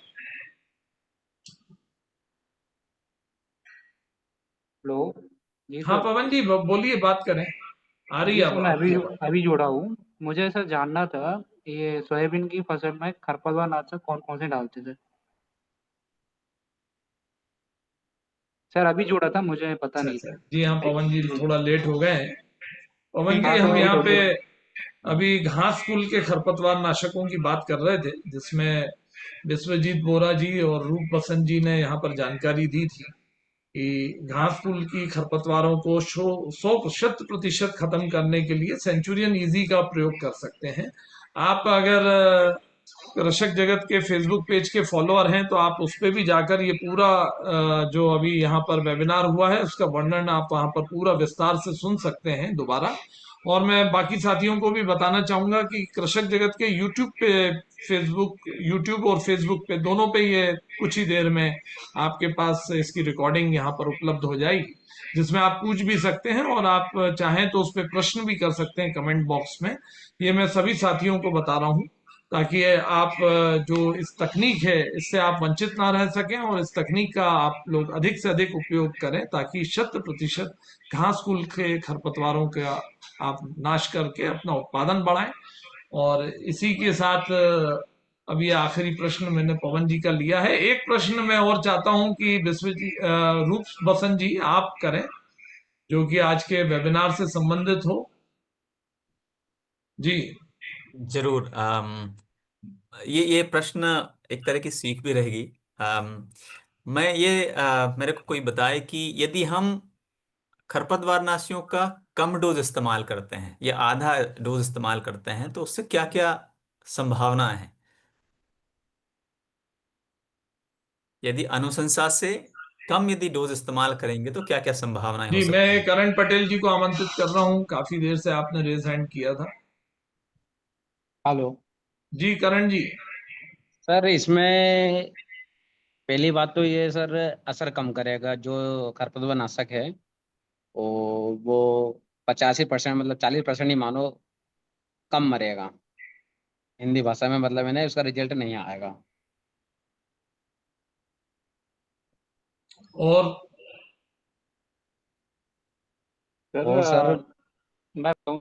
हेलो। जी हाँ सर। पवन जी, बोलिए, बात करें। आ रही जी है सर, अब मैं आपकी आवाज। अभी जुड़ा हूँ। मुझे सर जानना था, ये सोयाबीन की फसल में खरपतवार नाशक कौन कौन से डालते थे? सर अभी जुड़ा था, मुझे पता अच्छा नहीं अच्छा, था। जी हाँ पवन जी थोड़ा लेट हो गए हैं। पवन जी हाँ सर, हम लेट यहाँ हो पे गया। अभी घास कुल के खरपतवार नाशकों की बात कर रहे थे, जिसमें विश्वजीत बोरा जी और रूप बसंत जी ने यहाँ पर जानकारी दी थी कि घास कुल की खरपतवारों को 100% खत्म करने के लिए सेंचुरियन इजी का प्रयोग कर सकते हैं। आप अगर कृषक जगत के फेसबुक पेज के फॉलोअर हैं तो आप उस पे भी जाकर ये पूरा जो अभी यहाँ पर वेबिनार हुआ है उसका वर्णन आप वहाँ पर पूरा विस्तार से सुन सकते हैं दोबारा। और मैं बाकी साथियों को भी बताना चाहूंगा कि कृषक जगत के यूट्यूब और फेसबुक पे दोनों पे ये कुछ ही देर में आपके पास इसकी रिकॉर्डिंग यहाँ पर उपलब्ध हो जाएगी, जिसमें आप पूछ भी सकते हैं और आप चाहें तो उस पर प्रश्न भी कर सकते हैं कमेंट बॉक्स में। ये मैं सभी साथियों को बता रहा हूँ ताकि आप जो इस तकनीक है इससे आप वंचित ना रह सकें और इस तकनीक का आप लोग अधिक से अधिक उपयोग करें ताकि 100% घास कुल के खरपतवारों का आप नाश करके अपना उत्पादन बढ़ाएं। और इसी के साथ अब ये आखिरी प्रश्न मैंने पवन जी का लिया है। एक प्रश्न मैं और चाहता हूं कि रूप बसंत जी आप करें, जो कि आज के वेबिनार से संबंधित हो। जी जरूर। ये प्रश्न एक तरह की सीख भी रहेगी। मैं ये मेरे को कोई बताए कि यदि हम खरपतवार नाशियों का कम डोज इस्तेमाल करते हैं या आधा डोज इस्तेमाल करते हैं तो उससे क्या क्या संभावना है? यदि अनुशंसा से कम यदि डोज इस्तेमाल करेंगे तो क्या क्या संभावनाएं हो जी, मैं सकती हैं? करण पटेल जी को आमंत्रित कर रहा हूँ, काफी देर से आपने रेज हैंड किया था। हेलो। जी करण जी। सर इसमें पहली बात तो ये सर असर कम करेगा, जो खरपतवार नाशक है वो 85% मतलब 40% ही मानो कम मरेगा। हिंदी भाषा में मतलब है ना, उसका रिजल्ट नहीं आएगा। और सर और सर मैं बताऊं,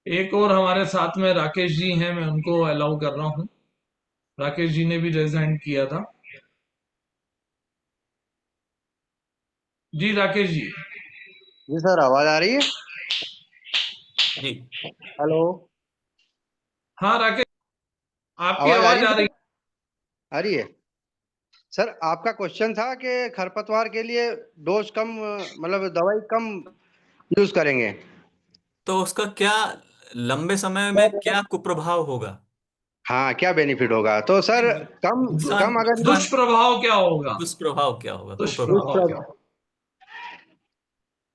एक और हमारे साथ में राकेश जी हैं, मैं उनको अलाउ कर रहा हूँ। राकेश जी ने भी रेज हैंड किया था। जी राकेश जी। जी सर, आवाज आ रही है? जी हेलो, हाँ राकेश, आपकी आवाज आ रही आवाज है आ रही। सर? आ रही है। सर, आपका क्वेश्चन था कि खरपतवार के लिए डोज कम, मतलब दवाई कम यूज करेंगे। तो उसका क्या लंबे समय में क्या कुप्रभाव होगा? हाँ, क्या बेनिफिट होगा? तो सर, कम नुकसान कम अगर नुकसान दुष्प्रभाव क्या होगा? दुष्प्रभाव क्या होगा, कुप्रभाव? दुष्प्रभाव क्या होगा?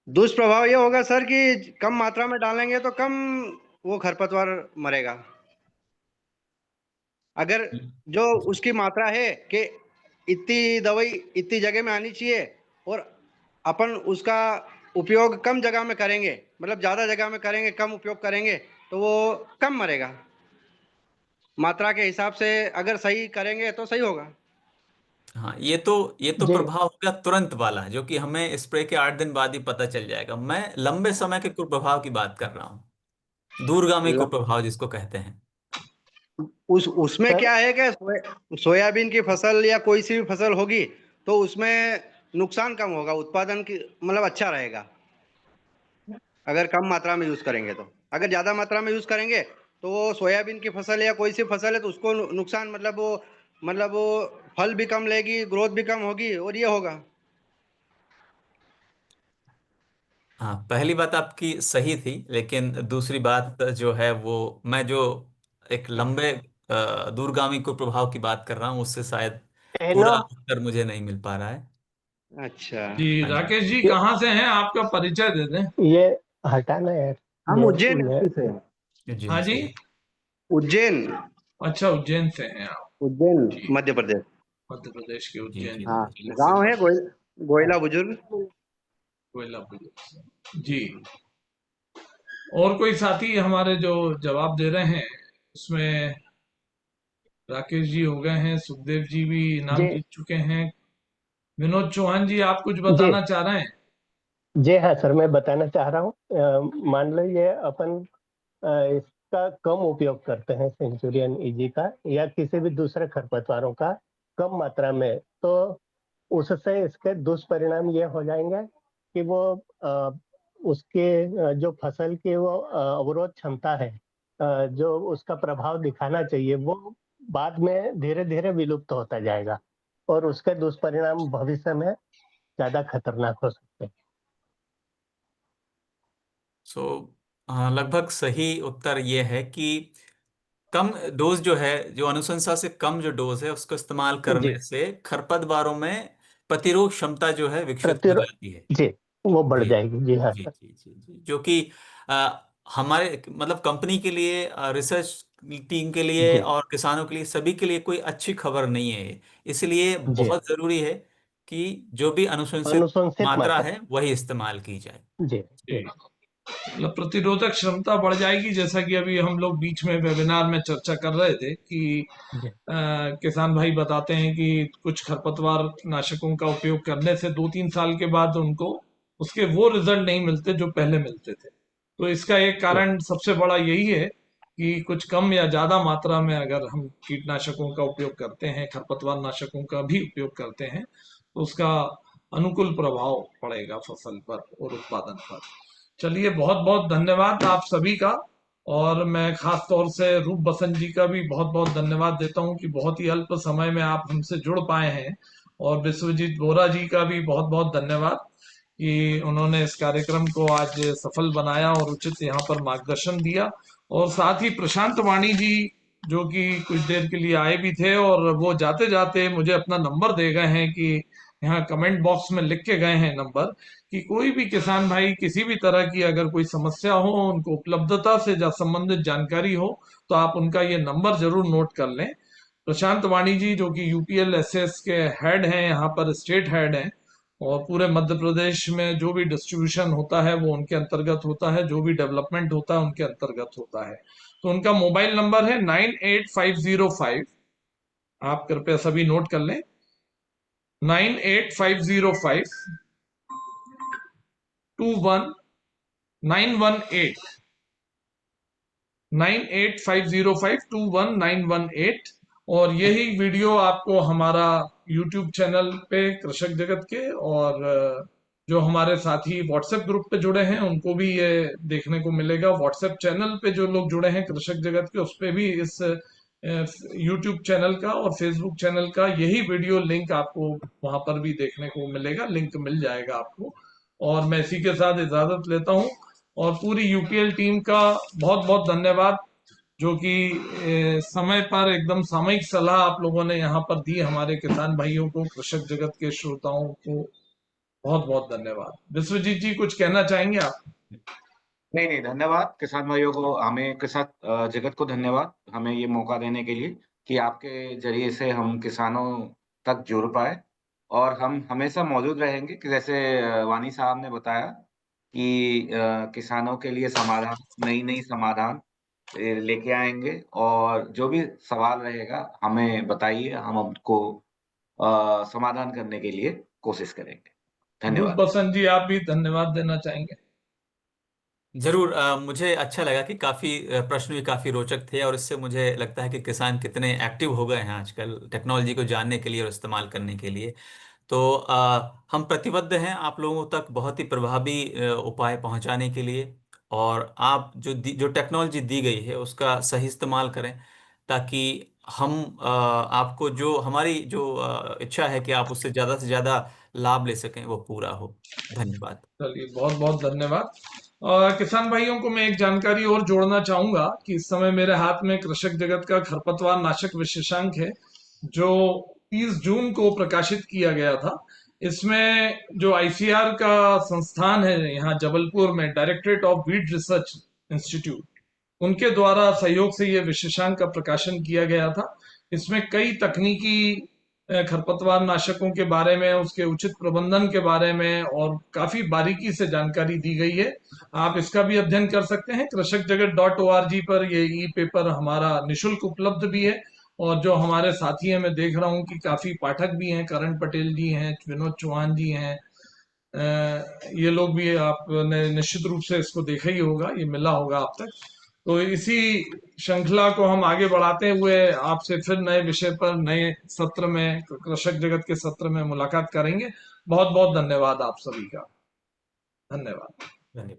दुष्प्रभाव ये होगा सर कि कम मात्रा में डालेंगे तो कम वो खरपतवार मरेगा। अगर जो उसकी मात्रा है कि इतनी दवाई इतनी जगह में आनी चाहिए और अपन उसका उपयोग कम जगह में करेंगे, मतलब ज्यादा जगह में करेंगे, कम उपयोग करेंगे, तो वो कम मरेगा। मात्रा के हिसाब से अगर सही करेंगे तो सही होगा। हाँ, ये तो जी प्रभाव हो गया तुरंत वाला, जो कि हमें स्प्रे के 8 दिन बाद ही पता चल जाएगा। मैं लंबे समय के कुप्रभाव की बात कर रहा हूँ, दूरगामी ल- कुप्रभाव जिसको कहते हैं। उसमें सर, क्या है कि सोयाबीन की फसल या कोई सी भी फसल होगी तो उसमें नुकसान कम होगा, उत्पादन की मतलब अच्छा रहेगा अगर कम मात्रा में यूज करेंगे। तो अगर ज्यादा मात्रा में यूज करेंगे तो वो सोयाबीन की फसल या कोई सी फसल है तो उसको नुकसान, मतलब वो फल भी कम लेगी, ग्रोथ भी कम होगी और ये होगा। हाँ, पहली बात आपकी सही थी, लेकिन दूसरी बात जो है वो, मैं जो एक लंबे दूरगामी कुप्रभाव की बात कर रहा हूँ, उससे शायद एनो पूरा उत्तर मुझे नहीं मिल पा रहा है। अच्छा, जी हाँ जी। राकेश जी, ये कहाँ से हैं? आपका परिचय दे दें। ये हटाना यार, हम ये उज्जैन मैं से हैं। हाँ उज्जैन जी। से। उज्जैन। अच्छा, उज्जैन से हैं आप। उज्जैन, जी, मध्य प्रदेश। मध्य प्रदेश के जी उज्जैन जी हाँ, जिले से गांव है बात। गोयला बुजुर्ग। कोयलापुर से। जी। और कोई साथी हमारे जो जवाब दे रहे हैं उसमें राकेश जी हो गए हैं, सुखदेव जी भी इनाम जी जीत चुके हैं। विनोद चौहान जी, आप कुछ जी बताना चाह रहे हैं? जी हाँ सर, मैं बताना चाह रहा हूँ। मान लो ये अपन इसका कम उपयोग करते हैं, सेंचुरियन ईजी का या किसी भी दूसरे खरपतवारों का कम मात्रा में, तो उससे इसके दुष्परिणाम ये हो जाएंगे कि वो उसके जो फसल की वो अवरोध क्षमता है, जो उसका प्रभाव दिखाना चाहिए, वो बाद में धीरे धीरे विलुप्त होता जाएगा और उसके दुष्परिणाम भविष्य में ज्यादा खतरनाक हो सकते हैं। सो लगभग सही उत्तर ये है कि कम डोज जो है, जो अनुशंसा से कम जो डोज है, उसको इस्तेमाल जी, करने से खरपतवारों में प्रतिरोध क्षमता जो है विकसित हो प्रतिरोध, जाती है। जी, वो बढ़ जी जाएगी। जी हाँ जी सर। जी जी जी, जो कि हमारे मतलब कंपनी के लिए, रिसर्च टीम के लिए जी और किसानों के लिए, सभी के लिए कोई अच्छी खबर नहीं है ये। इसलिए जी, बहुत जरूरी है कि जो भी अनुशंसित अनुशंसित मात्रा मात्रा। है वही इस्तेमाल की जाए। जी जी, जी मतलब प्रतिरोधक क्षमता बढ़ जाएगी, जैसा कि अभी हम लोग बीच में वेबिनार में चर्चा कर रहे थे कि जी किसान भाई बताते हैं कि कुछ खरपतवार नाशकों का उपयोग करने से 2-3 साल के बाद उनको उसके वो रिजल्ट नहीं मिलते जो पहले मिलते थे। तो इसका एक जी कारण सबसे बड़ा यही है कि कुछ कम या ज्यादा मात्रा में अगर हम कीटनाशकों का उपयोग करते हैं, खरपतवार नाशकों का भी उपयोग करते हैं, तो उसका अनुकूल प्रभाव पड़ेगा फसल पर और उत्पादन पर। चलिए, बहुत बहुत धन्यवाद आप सभी का। और मैं खास तौर से रूप बसंत जी का भी बहुत बहुत धन्यवाद देता हूं कि बहुत ही अल्प समय में आप हमसे जुड़ पाए हैं। और विश्वजीत बोरा जी का भी बहुत बहुत धन्यवाद कि उन्होंने इस कार्यक्रम को आज सफल बनाया और उचित यहाँ पर मार्गदर्शन दिया। और साथ ही प्रशांत वाणी जी, जो कि कुछ देर के लिए आए भी थे और वो जाते जाते मुझे अपना नंबर दे गए हैं कि यहाँ कमेंट बॉक्स में लिख के गए हैं नंबर, कि कोई भी किसान भाई किसी भी तरह की अगर कोई समस्या हो, उनको उपलब्धता से संबंधित जानकारी हो, तो आप उनका ये नंबर जरूर नोट कर लें। प्रशांत वाणी जी, जो कि यूपीएल एसएस के हेड हैं, यहाँ पर स्टेट हेड हैं, और पूरे मध्य प्रदेश में जो भी डिस्ट्रीब्यूशन होता है वो उनके अंतर्गत होता है, जो भी डेवलपमेंट होता है उनके अंतर्गत होता है। तो उनका मोबाइल नंबर है 98505, आप कृपया सभी नोट कर लें, 98505 21918। 9850521918। और यही वीडियो आपको हमारा YouTube चैनल पे कृषक जगत के, और जो हमारे साथी व्हाट्सएप ग्रुप पे जुड़े हैं उनको भी ये देखने को मिलेगा। व्हाट्सएप चैनल पे जो लोग जुड़े हैं कृषक जगत के, उस पे भी इस YouTube चैनल का और फेसबुक चैनल का यही वीडियो लिंक आपको वहां पर भी देखने को मिलेगा, लिंक मिल जाएगा आपको। और मैं इसी के साथ इजाजत लेता हूं, और पूरी यूपीएल टीम का बहुत बहुत धन्यवाद, जो कि समय पर एकदम सामयिक सलाह आप लोगों ने यहाँ पर दी हमारे किसान भाइयों को, कृषक जगत के श्रोताओं को बहुत बहुत धन्यवाद। विश्वजीत जी, कुछ कहना चाहेंगे आप? नहीं नहीं, धन्यवाद किसान भाइयों को, हमें किसान जगत को धन्यवाद हमें ये मौका देने के लिए कि आपके जरिए से हम किसानों तक जुड़ पाए। और हम हमेशा मौजूद रहेंगे कि जैसे वानी साहब ने बताया कि किसानों के लिए समाधान, नई नई समाधान लेके आएंगे, और जो भी सवाल रहेगा हमें बताइए, हम उनको समाधान करने के लिए कोशिश करेंगे। धन्यवाद। बसंत जी, आप भी धन्यवाद देना चाहेंगे? जरूर। मुझे अच्छा लगा कि काफी प्रश्न भी काफी रोचक थे, और इससे मुझे लगता है कि किसान कितने एक्टिव हो गए हैं आजकल टेक्नोलॉजी को जानने के लिए और इस्तेमाल करने के लिए। तो हम प्रतिबद्ध हैं आप लोगों तक बहुत ही प्रभावी उपाय पहुंचाने के लिए। और आप जो टेक्नोलॉजी दी गई है उसका सही इस्तेमाल करें, ताकि हम आपको जो हमारी जो इच्छा है कि आप उससे ज़्यादा लाभ ले सकें वो पूरा हो। धन्यवाद। चलिए, बहुत बहुत धन्यवाद। किसान भाइयों को मैं एक जानकारी और जोड़ना चाहूंगा कि इस समय मेरे हाथ में कृषक जगत का खरपतवार नाशक विशेषांक है, जो 30 जून को प्रकाशित किया गया था। इसमें जो आईसीआर का संस्थान है यहाँ जबलपुर में, directorate of weed research institute, उनके द्वारा सहयोग से ये विशेषांक का प्रकाशन किया गया था। इसमें कई तकनीकी खरपतवार नाशकों के बारे में, उसके उचित प्रबंधन के बारे में और काफी बारीकी से जानकारी दी गई है। आप इसका भी अध्ययन कर सकते हैं। कृषक जगत .org पर ये ई पेपर हमारा निशुल्क उपलब्ध भी है। और जो हमारे साथी हैं, मैं देख रहा हूँ कि काफी पाठक भी हैं, करण पटेल जी हैं, विनोद चौहान जी हैं, ये लोग भी, आपने निश्चित रूप से इसको देखा ही होगा, ये मिला होगा आप तक। तो इसी श्रृंखला को हम आगे बढ़ाते हुए आपसे फिर नए विषय पर, नए सत्र में, कृषक जगत के सत्र में मुलाकात करेंगे। बहुत बहुत धन्यवाद आप सभी का। धन्यवाद। धन्यवाद।